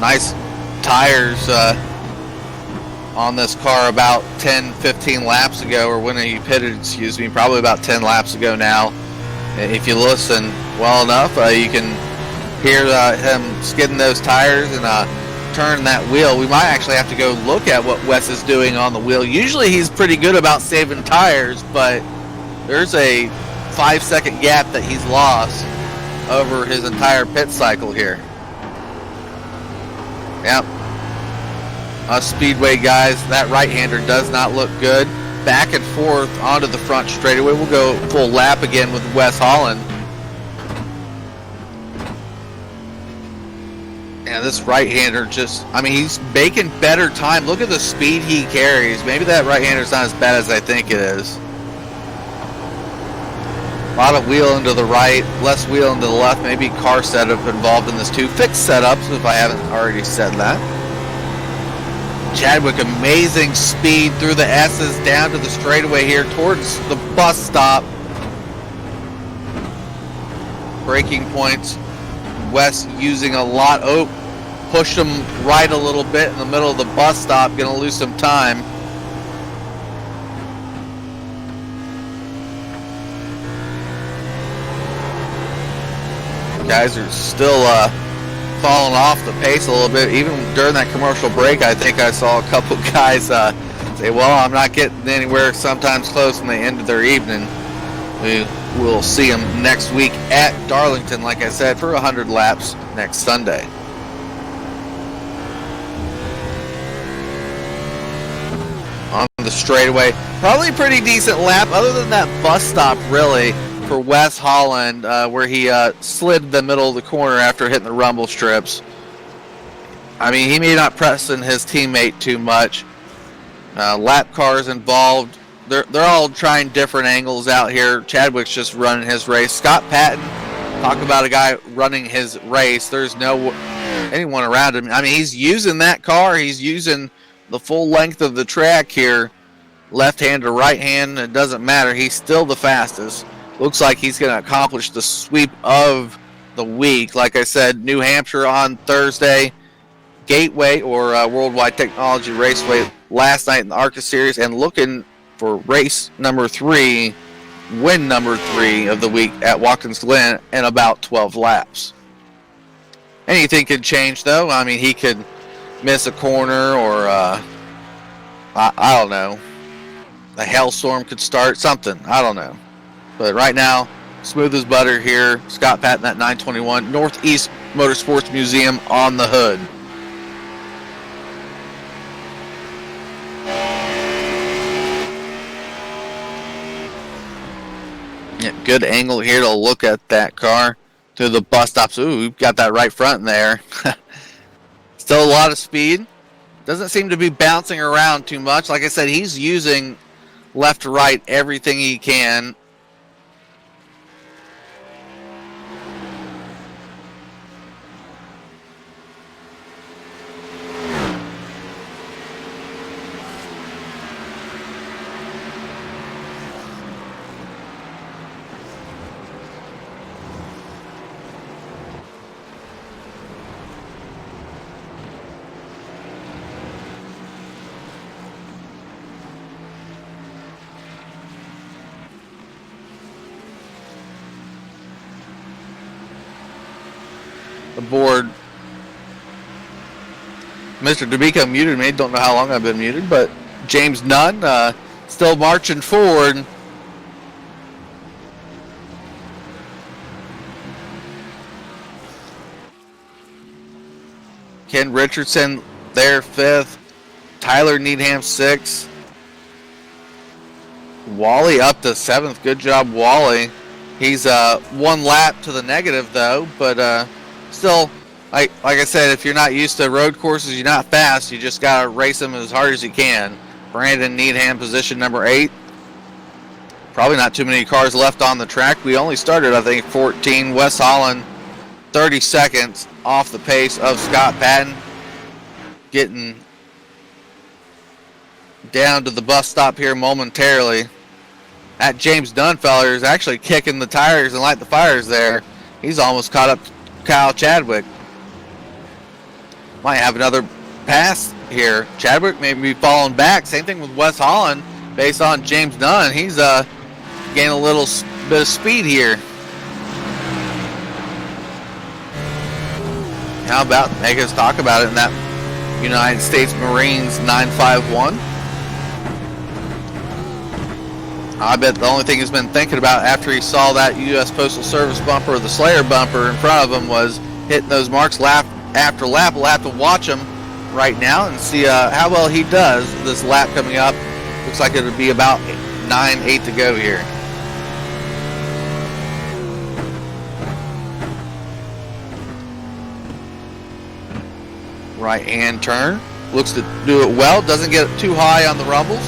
Nice tires on this car about 10-15 laps ago, or when he pitted, excuse me, probably about 10 laps ago now. If you listen well enough, you can hear him skidding those tires and turn that wheel. We might actually have to go look at what Wes is doing on the wheel. Usually he's pretty good about saving tires, but there's a 5-second gap that he's lost over his entire pit cycle here. Yep. Us Speedway guys, that right-hander does not look good. Back and forth onto the front straightaway. We'll go full lap again with Wes Holland. Yeah, this right-hander just, I mean, he's making better time. Look at the speed he carries. Maybe that right-hander's not as bad as I think it is. A lot of wheel into the right, less wheel into the left. Maybe car setup involved in this too. Fixed setups, if I haven't already said that. Chadwick, amazing speed through the S's down to the straightaway here towards the bus stop. Braking points. Wes using a lot. Oh, pushed him right a little bit in the middle of the bus stop. Gonna lose some time. Guys are still falling off the pace a little bit. Even during that commercial break, I think I saw a couple guys say, well, I'm not getting anywhere, sometimes close, and they ended their evening. We will see them next week at Darlington, like I said, for 100 laps next Sunday. On the straightaway, probably a pretty decent lap, other than that bus stop, really, for Wes Holland, where he slid the middle of the corner after hitting the rumble strips. I mean, he may not pressing his teammate too much. Lap cars involved. They're all trying different angles out here. Chadwick's just running his race. Scott Patton, talk about a guy running his race. There's no anyone around him. I mean, he's using that car. He's using the full length of the track here. Left hand to right hand, it doesn't matter. He's still the fastest. Looks like he's going to accomplish the sweep of the week. Like I said, New Hampshire on Thursday. Gateway or Worldwide Technology Raceway last night in the ARCA Series, and looking for race number 3, win number 3 of the week at Watkins Glen in about 12 laps. Anything could change, though. I mean, he could miss a corner, or I don't know. A hailstorm could start, something. I don't know. But right now, smooth as butter here. Scott Patton, that 921 Northeast Motorsports Museum on the hood. Yeah, good angle here to look at that car through the bus stops. Ooh, we've got that right front in there. Still a lot of speed. Doesn't seem to be bouncing around too much. Like I said, he's using left to right everything he can. Aboard. Mr. D'Amico muted me. Don't know how long I've been muted, but James Nunn still marching forward. Ken Richardson there 5th. Tyler Needham 6th. Wally up to 7th. Good job, Wally. He's one lap to the negative, though, but still, like I said, if you're not used to road courses, you're not fast, you just got to race them as hard as you can. Brandon Needham, position number 8. Probably not too many cars left on the track. We only started, I think, 14. Wes Holland, 30 seconds off the pace of Scott Patton. Getting down to the bus stop here momentarily. That James Dunn fella is actually kicking the tires and light the fires there. He's almost caught up to Kyle Chadwick. Might have another pass here. Chadwick may be falling back. Same thing with Wes Holland based on James Dunn. He's gaining a little bit of speed here. How about make us talk about it in that United States Marines 951? I bet the only thing he's been thinking about after he saw that U.S. Postal Service bumper, or the Slayer bumper in front of him, was hitting those marks lap after lap. We'll have to watch him right now and see how well he does this lap coming up. Looks like it'll be about 9-8 to go here. Right-hand turn. Looks to do it well. Doesn't get too high on the rumbles.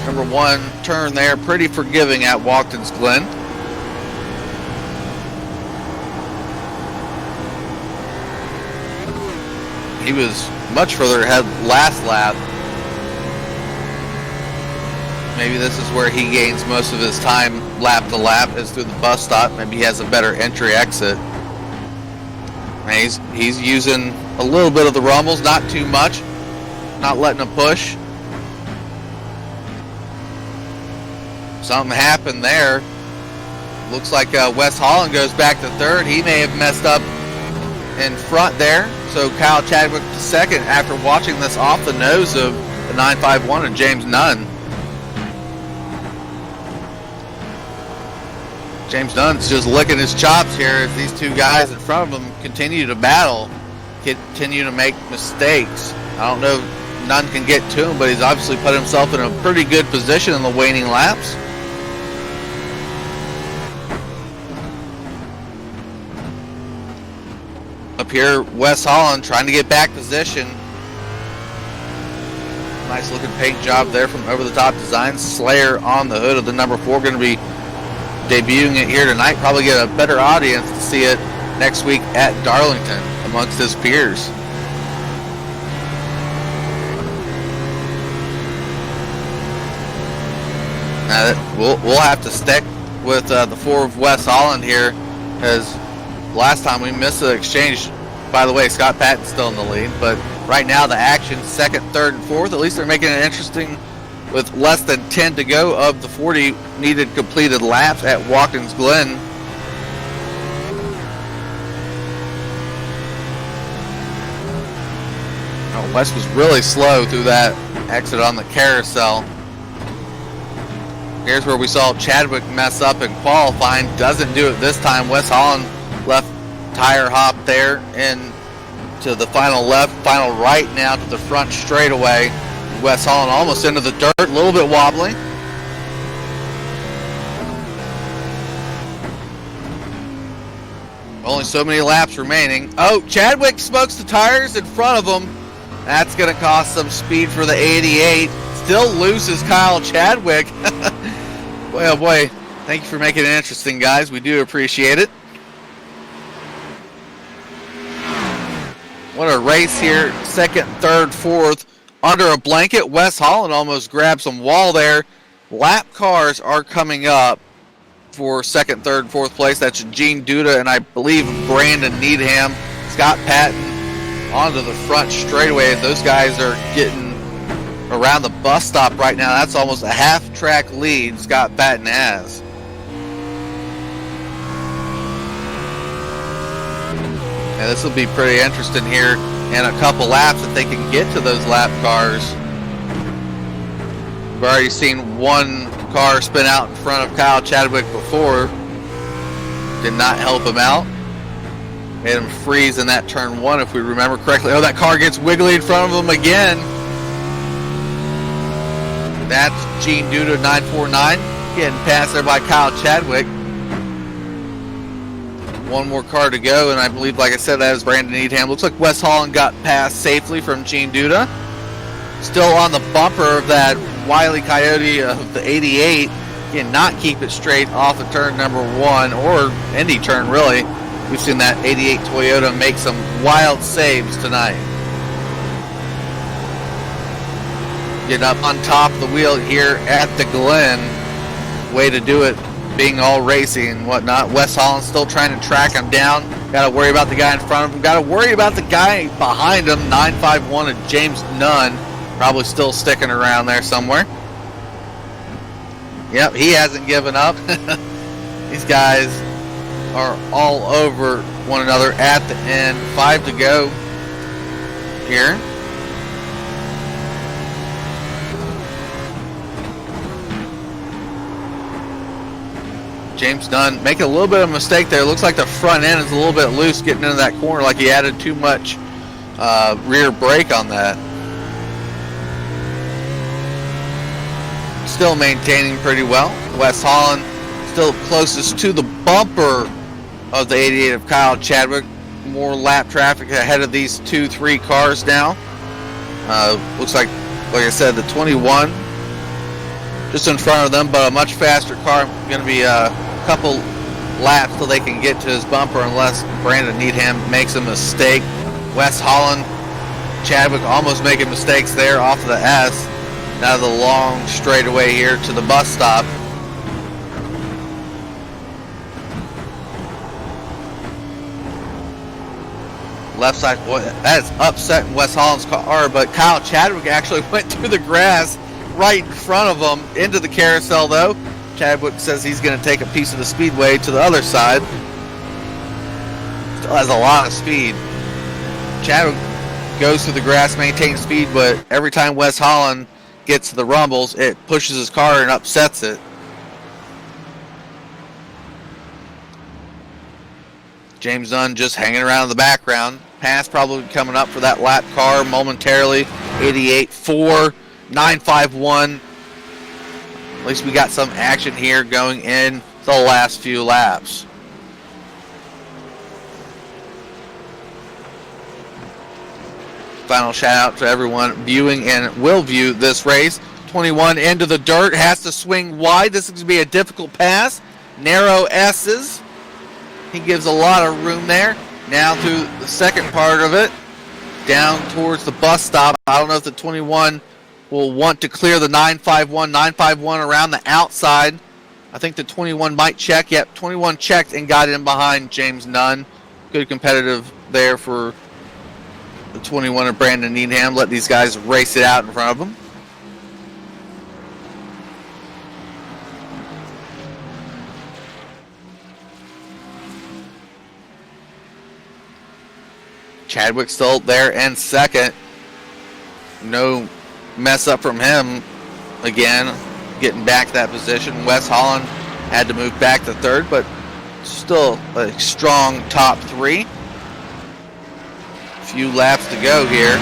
Number 1 turn there, pretty forgiving at Watkins Glen. He was much further ahead last lap. Maybe this is where he gains most of his time lap to lap, is through the bus stop. Maybe he has a better entry exit. And he's using a little bit of the rumbles, not too much, not letting him push. Something happened there. Looks like Wes Holland goes back to 3rd. He may have messed up in front there. So Kyle Chadwick to 2nd after watching this off the nose of the 951 and James Nunn. James Nunn's just licking his chops here as these two guys in front of him continue to battle, continue to make mistakes. I don't know if Nunn can get to him, but he's obviously put himself in a pretty good position in the waning laps. Up here, Wes Holland trying to get back position. Nice looking paint job there from Over the Top Designs. Slayer on the hood of the number 4, going to be debuting it here tonight. Probably get a better audience to see it next week at Darlington amongst his peers. Now we'll have to stick with the 4 of Wes Holland here, as last time we missed the exchange. By the way, Scott Patton's still in the lead, but right now the action 2nd, 3rd, and 4th. At least they're making it interesting with less than 10 to go of the 40 needed completed laps at Watkins Glen. Wes was really slow through that exit on the carousel. Here's where we saw Chadwick mess up in qualifying. Doesn't do it this time. Wes Holland left tire hop there and to the final left, final right now to the front straightaway. Wes Holland almost into the dirt, a little bit wobbly. Only so many laps remaining. Oh, Chadwick smokes the tires in front of him. That's going to cost some speed for the 88. Still loses Kyle Chadwick. Boy, oh boy. Thank you for making it interesting, guys. We do appreciate it. What a race here. Second, third, fourth. Under a blanket, Wes Holland almost grabbed some wall there. Lap cars are coming up for second, third, fourth place. That's Gene Duda and I believe Brandon Needham. Scott Patton onto the front straightaway. Those guys are getting around the bus stop right now. That's almost a half-track lead Scott Patton has. Yeah, this will be pretty interesting here in a couple laps if they can get to those lap cars. We've already seen one car spin out in front of Kyle Chadwick before. Did not help him out. Made him freeze in that turn one if we remember correctly. Oh, that car gets wiggly in front of him again. That's Gene Duda 949 getting passed there by Kyle Chadwick. One more car to go, and I believe, like I said, that is Brandon Needham. Looks like Wes Holland got passed safely from Gene Duda. Still on the bumper of that Wile E. Coyote of the 88. Cannot keep it straight off of turn number one, or any turn really. We've seen that 88 Toyota make some wild saves tonight. Getting up on top of the wheel here at the Glen. Way to do it, being all racy and whatnot. Wes Holland still trying to track him down. Got to worry about the guy in front of him. Got to worry about the guy behind him. 951 of James Nunn. Probably still sticking around there somewhere. Yep, he hasn't given up. These guys are all over one another at the end. 5 to go here. James Nunn making a little bit of a mistake there. Looks like the front end is a little bit loose getting into that corner, like he added too much rear brake on that. Still maintaining pretty well. Wes Holland still closest to the bumper of the 88 of Kyle Chadwick. More lap traffic ahead of these 2-3 cars now. Looks like I said, the 21 just in front of them, but a much faster car. Going to be a couple laps till they can get to his bumper unless Brandon Needham makes a mistake. Wes Holland, Chadwick almost making mistakes there off of the S. Now the long straightaway here to the bus stop. Left side, boy, that is upsetting Wes Holland's car, but Kyle Chadwick actually went through the grass right in front of him into the carousel though. Chadwick says he's going to take a piece of the speedway to the other side. Still has a lot of speed. Chadwick goes through the grass, maintains speed, but every time Wes Holland gets to the rumbles, it pushes his car and upsets it. James Nunn just hanging around in the background. Pass probably coming up for that lap car momentarily. 88-4, 951. At least we got some action here going in the last few laps. Final shout out to everyone viewing and will view this race. 21 into the dirt, has to swing wide. This is going to be a difficult pass. Narrow S's. He gives a lot of room there. Now through the second part of it, down towards the bus stop. I don't know if the 21 will want to clear the 951. 951 around the outside. I think the 21 might check. Yep, 21 checked and got in behind James Nunn. Good competitive there for the 21 of Brandon Needham. Let these guys race it out in front of them. Chadwick still there in second. no mess up from him again, getting back to that position. Wes Holland had to move back to third, but still a strong top three. A few laps to go here.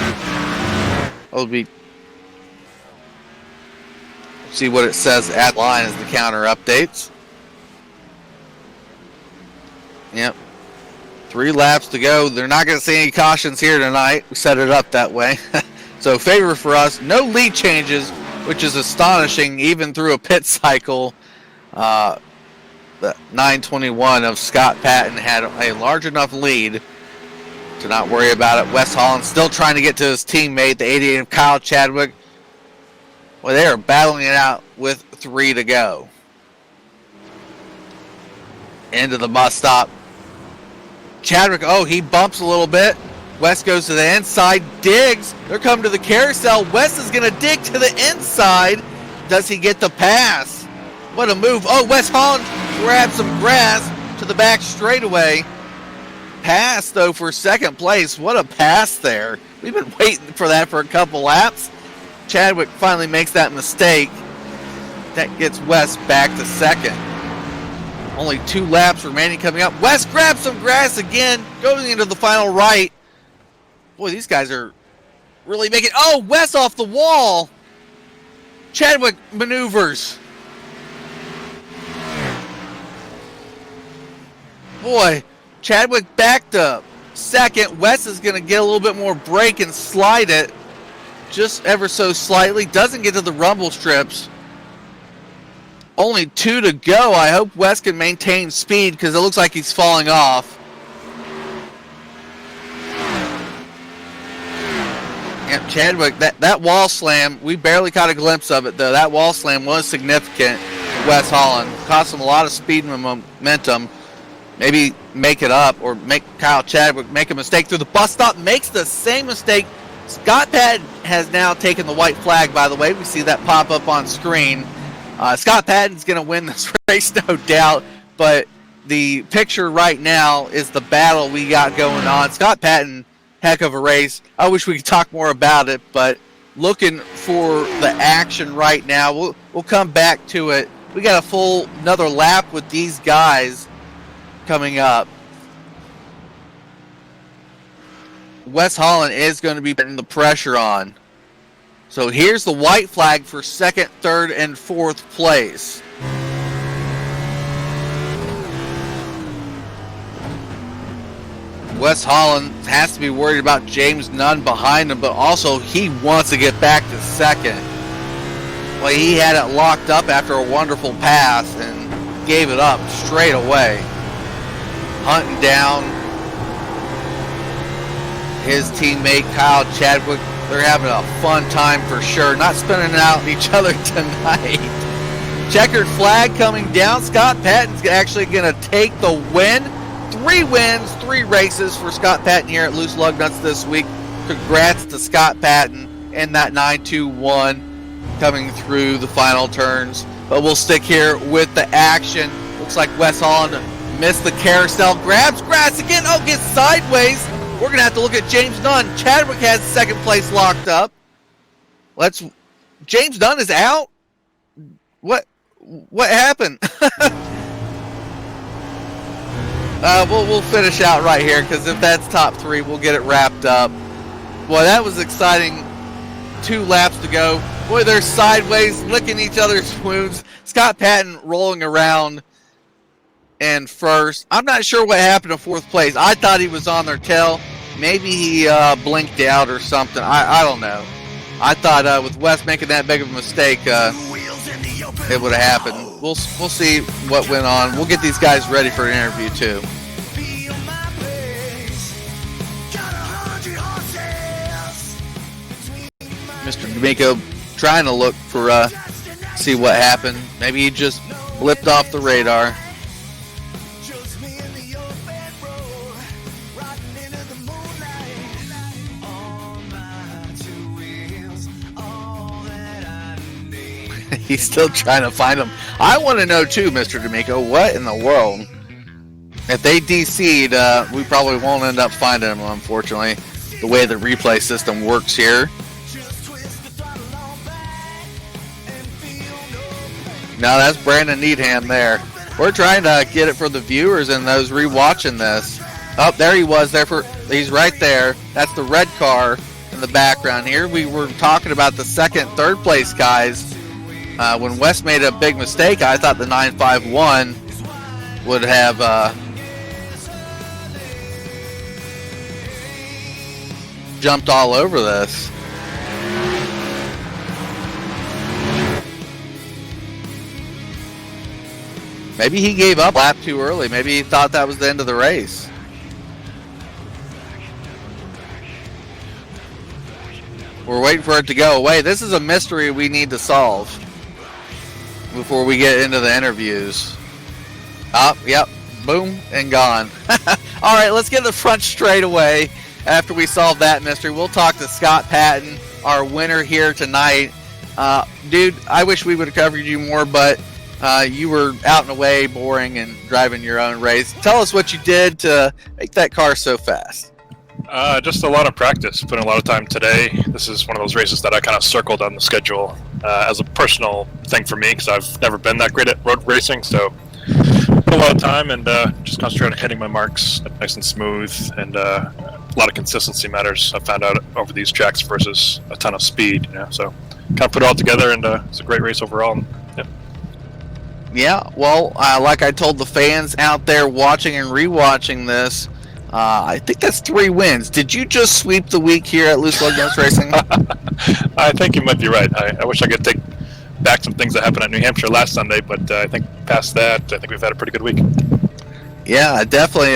It'll be, see what it says at line as the counter updates. Yep. 3 laps to go. They're not going to see any cautions here tonight. We set it up that way. So favor for us. No lead changes, which is astonishing even through a pit cycle. The 921 of Scott Patton had a large enough lead to not worry about it. Wes Holland still trying to get to his teammate, the 88 of Kyle Chadwick. Well, they are battling it out with 3 to go. Into the bus stop. Chadwick, oh, he bumps a little bit. Wes goes to the inside, digs. They're coming to the carousel. Wes is going to dig to the inside. Does he get the pass? What a move. Oh, Wes Holland grabs some grass to the back straightaway. Pass, though, for second place. What a pass there. We've been waiting for that for a couple laps. Chadwick finally makes that mistake. That gets Wes back to second. Only 2 laps remaining coming up. Wes grabs some grass again, going into the final right. Boy, these guys are really making... Oh, Wes off the wall. Chadwick maneuvers. Boy, Chadwick backed up second. Wes is going to get a little bit more break and slide it just ever so slightly. Doesn't get to the rumble strips. Only 2 to go. I hope Wes can maintain speed because it looks like he's falling off. Yep, Chadwick, that wall slam, we barely caught a glimpse of it though. That wall slam was significant to Wes Holland. Cost him a lot of speed and momentum. Maybe make it up or make Kyle Chadwick make a mistake through the bus stop. Makes the same mistake. Scott Patton has now taken the white flag, by the way. We see that pop up on screen. Scott Patton's going to win this race, no doubt, but the picture right now is the battle we got going on. Scott Patton, heck of a race. I wish we could talk more about it, but looking for the action right now. We'll come back to it. We got a full another lap with these guys coming up. Wes Holland is going to be putting the pressure on. So here's the white flag for second, third, and fourth place. Wes Holland has to be worried about James Nunn behind him, but also he wants to get back to second. Well, he had it locked up after a wonderful pass and gave it up straight away. Hunting down his teammate Kyle Chadwick. They're having a fun time for sure. Not spinning out each other tonight. Checkered flag coming down. Scott Patton's actually going to take the win. 3 wins, 3 races for Scott Patton here at Loose Lug Nuts this week. Congrats to Scott Patton in that 9-2-1 coming through the final turns. But we'll stick here with the action. Looks like Wes Holland missed the carousel. Grabs grass again. Oh, gets sideways. We're going to have to look at James Nunn. Chadwick has second place locked up. James Nunn is out? What happened? We'll finish out right here because if that's top 3, we'll get it wrapped up. Boy, that was exciting. 2 laps to go. Boy, they're sideways, licking each other's wounds. Scott Patton rolling around in first. I'm not sure what happened to fourth place. I thought he was on their tail. Maybe he blinked out or something. I don't know. I thought with Wes making that big of a mistake, it would have happened. We'll see what went on. We'll get these guys ready for an interview too. Mr. D'Amico trying to look for see what happened. Maybe he just blipped off the radar. He's still trying to find them. I want to know too, Mr. D'Amico, what in the world? If they DC'd, we probably won't end up finding them, unfortunately, the way the replay system works here. No, that's Brandon Needham there. We're trying to get it for the viewers and those rewatching this. Oh, there he was. He's right there. That's the red car in the background here. We were talking about the second, third place guys. When Wes made a big mistake, I thought the 951 would have jumped all over this. Maybe he gave up a lap too early. Maybe he thought that was the end of the race. We're waiting for it to go away. This is a mystery we need to solve before we get into the interviews. Yep, boom, and gone. All right, let's get the front straightaway. After we solve that mystery, we'll talk to Scott Patton, our winner here tonight. Dude, I wish we would have covered you more, but you were out and away, boring, and driving your own race. Tell us what you did to make that car so fast. Just a lot of practice, putting a lot of time today. This is one of those races that I kind of circled on the schedule as a personal thing for me because I've never been that great at road racing. So put a lot of time and just concentrate on hitting my marks nice and smooth. And a lot of consistency matters. I found out over these tracks versus a ton of speed. So kind of put it all together, and it's a great race overall. Yeah, well, like I told the fans out there watching and rewatching this, I think that's 3 wins. Did you just sweep the week here at Loose Lug Notes Racing? I think you might be right. I wish I could take back some things that happened at New Hampshire last Sunday, but I think past that, I think we've had a pretty good week. Yeah, definitely.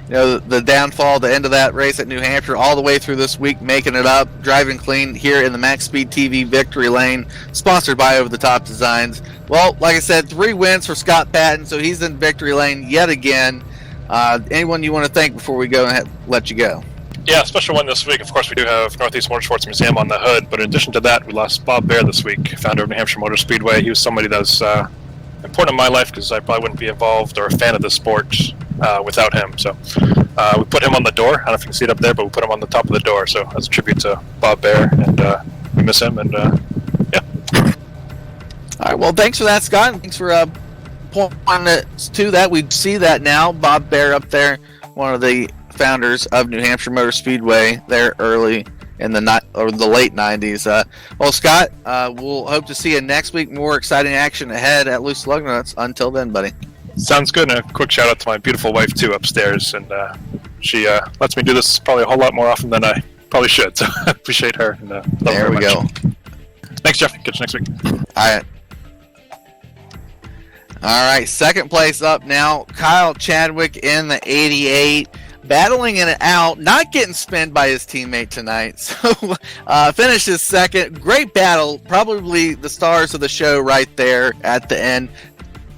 The downfall, the end of that race at New Hampshire, all the way through this week, making it up, driving clean here in the MaxSpeedTV victory lane, sponsored by Over the Top Designs. Well, like I said, 3 wins for Scott Patton, so he's in victory lane yet again. Anyone you want to thank before we go and let you go? Yeah, special one this week. Of course, we do have Northeast Motorsports Museum on the hood, but in addition to that, we lost Bob Baer this week, founder of New Hampshire Motor Speedway. He was somebody that was important in my life because I probably wouldn't be involved or a fan of the sport without him. So we put him on the door. I don't know if you can see it up there, but we put him on the top of the door. So as a tribute to Bob Baer, and we miss him. And yeah. All right. Well, thanks for that, Scott. Thanks for pointing to that. We see that now. Bob Baer up there, one of the founders of New Hampshire Motor Speedway, there early in the late 90s. Well, Scott, we'll hope to see you next week. More exciting action ahead at Loose Lug Nuts. Until then, buddy. Sounds good. And a quick shout out to my beautiful wife too upstairs, and she lets me do this probably a whole lot more often than I probably should. So I appreciate her. And love her there we very go. much. Thanks, Jeff. Catch you next week. All right. Second place up now. Kyle Chadwick in the 88. Battling it out, not getting spinned by his teammate tonight. So finishes second. Great battle. Probably the stars of the show right there at the end.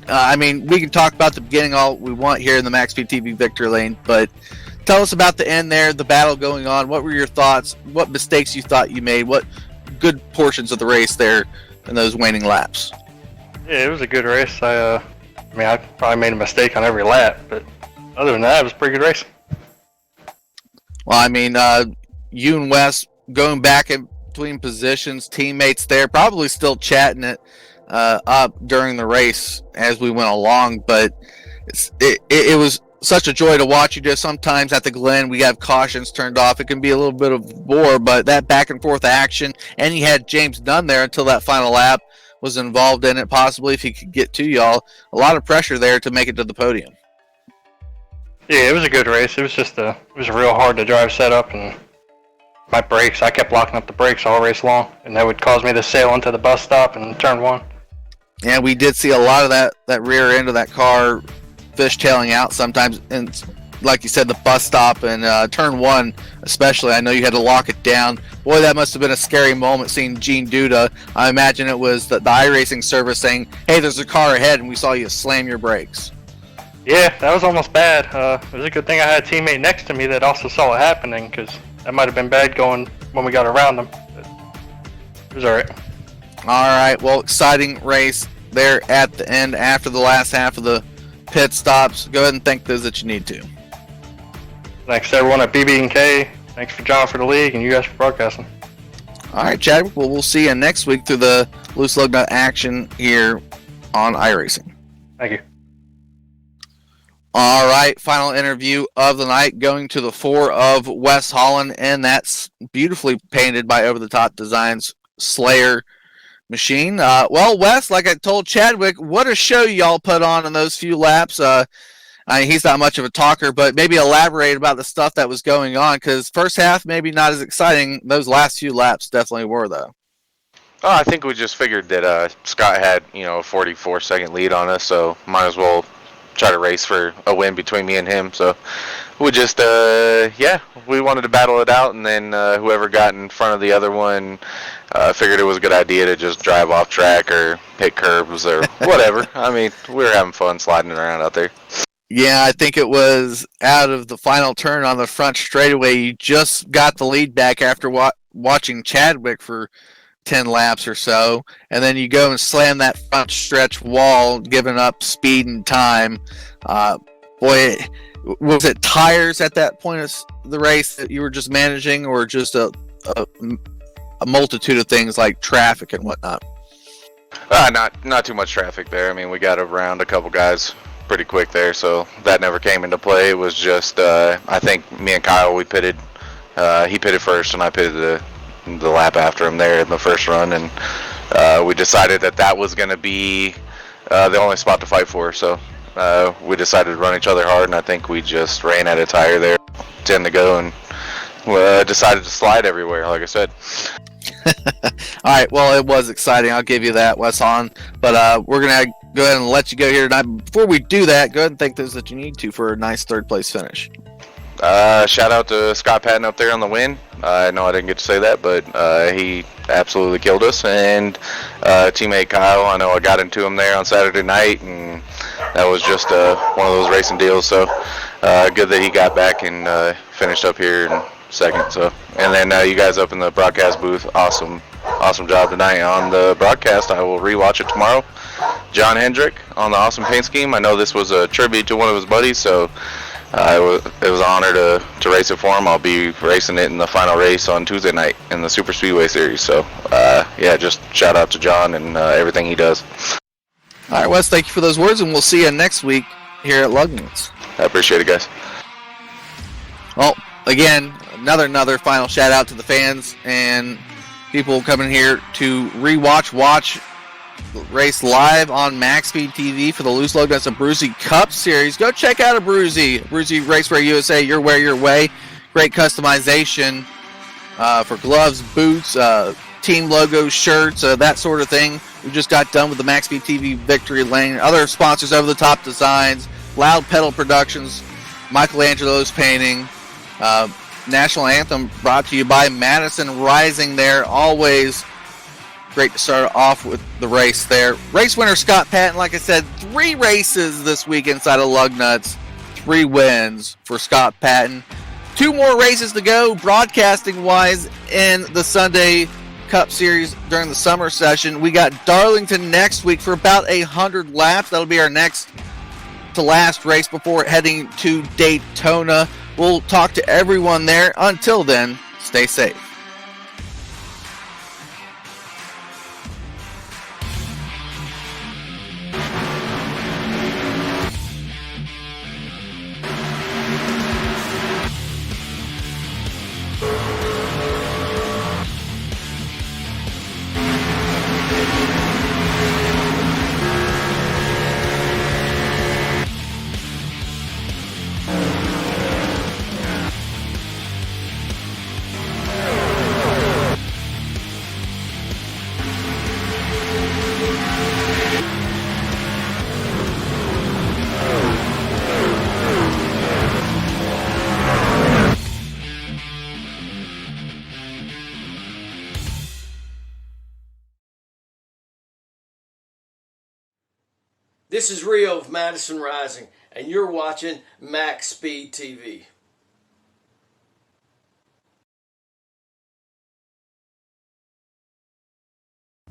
I mean, we can talk about the beginning all we want here in the MaxSpeedTV victory lane, but tell us about the end there, the battle going on. What were your thoughts? What mistakes you thought you made? What good portions of the race there in those waning laps? Yeah, it was a good race. I probably made a mistake on every lap, but other than that, it was a pretty good race. Well, I mean, you and Wes going back in between positions, teammates there, probably still chatting it up during the race as we went along, but it was such a joy to watch you. Just sometimes at the Glen, we have cautions turned off. It can be a little bit of bore, but that back and forth action, and he had James Dunn there until that final lap, was involved in it, possibly if he could get to y'all. A lot of pressure there to make it to the podium. Yeah, it was a good race. It was just it was a real hard to drive setup, and my brakes, I kept locking up the brakes all race long, and that would cause me to sail into the bus stop in turn 1. Yeah, we did see a lot of that rear end of that car fishtailing out sometimes, and like you said, the bus stop and turn 1 especially. I know you had to lock it down. Boy, that must have been a scary moment seeing Gene Duda. I imagine it was the iRacing service saying, hey, there's a car ahead, and we saw you slam your brakes. Yeah, that was almost bad. It was a good thing I had a teammate next to me that also saw it happening, because that might have been bad going when we got around them. But it was all right. All right, well, exciting race there at the end after the last half of the pit stops. Go ahead and thank those that you need to. Thanks to everyone at BB&K. Thanks for John for the league, and you guys for broadcasting. All right, Chadwick, well, we'll see you next week through the Loose Lug Nut action here on iRacing. Thank you. All right, final interview of the night going to the 4 of Wes Holland, and that's beautifully painted by Over the Top Designs Slayer machine. Well, Wes, like I told Chadwick, what a show y'all put on in those few laps. He's not much of a talker, but maybe elaborate about the stuff that was going on, because first half maybe not as exciting. Those last few laps definitely were, though. Oh, I think we just figured that Scott had, a 44-second lead on us, so might as well try to race for a win between me and him. So we just, we wanted to battle it out, and then whoever got in front of the other one figured it was a good idea to just drive off track or hit curbs or whatever. I mean, we were having fun sliding around out there. Yeah, I think it was out of the final turn on the front straightaway. You just got the lead back after watching Chadwick for 10 laps or so, and then you go and slam that front stretch wall, giving up speed and time. Boy, was it tires at that point of the race that you were just managing, or just a multitude of things like traffic and whatnot? Not too much traffic there. I mean, we got around a couple guys pretty quick there, so that never came into play. It was just I think me and Kyle, we pitted. He pitted first, and I pitted the lap after him there in the first run, and we decided that was going to be the only spot to fight for. So we decided to run each other hard, and I think we just ran out of tire there, 10 to go, and decided to slide everywhere, like I said. All right, well, it was exciting. I'll give you that, Wes on. But we're going to go ahead and let you go here tonight. Before we do that, go ahead and thank those that you need to for a nice third-place finish. Shout out to Scott Patton up there on the win. I know I didn't get to say that, but he absolutely killed us. And teammate Kyle, I know I got into him there on Saturday night, and that was just one of those racing deals. So good that he got back and finished up here in second. So, and then you guys up in the broadcast booth, awesome job tonight on the broadcast. I will rewatch it tomorrow. John Hendrick on the awesome paint scheme. I know this was a tribute to one of his buddies, so it was an honor to race it for him. I'll be racing it in the final race on Tuesday night in the Super Speedway Series. So, just shout out to John and everything he does. All right, Wes, thank you for those words, and we'll see you next week here at Lugnans. I appreciate it, guys. Well, again, another final shout out to the fans and people coming here to watch the race live on MaxSpeedTV for the Loose Lugnans Abruzzi Cup Series. Go check out Abruzzi Raceway USA, your way. Great customization for gloves, boots, team logos, shirts, that sort of thing. We just got done with the MaxSpeedTV Victory Lane. Other sponsors, Over the Top Designs, Loud Pedal Productions, Michelangelo's Painting, National Anthem brought to you by Madison Rising there. Always great to start off with the race there. Race winner Scott Patton, like I said, 3 races this week inside of Lugnuts. 3 wins for Scott Patton. 2 more races to go, broadcasting-wise, in the Sunday Cup Series during the summer session. We got Darlington next week for about 100 laps. That'll be our next to last race before heading to Daytona. We'll talk to everyone there. Until then, stay safe. This is Rio of Madison Rising, and you're watching MaxSpeedTV.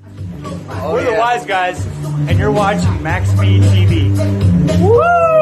We're the Wise Guys, and you're watching MaxSpeedTV. Woo!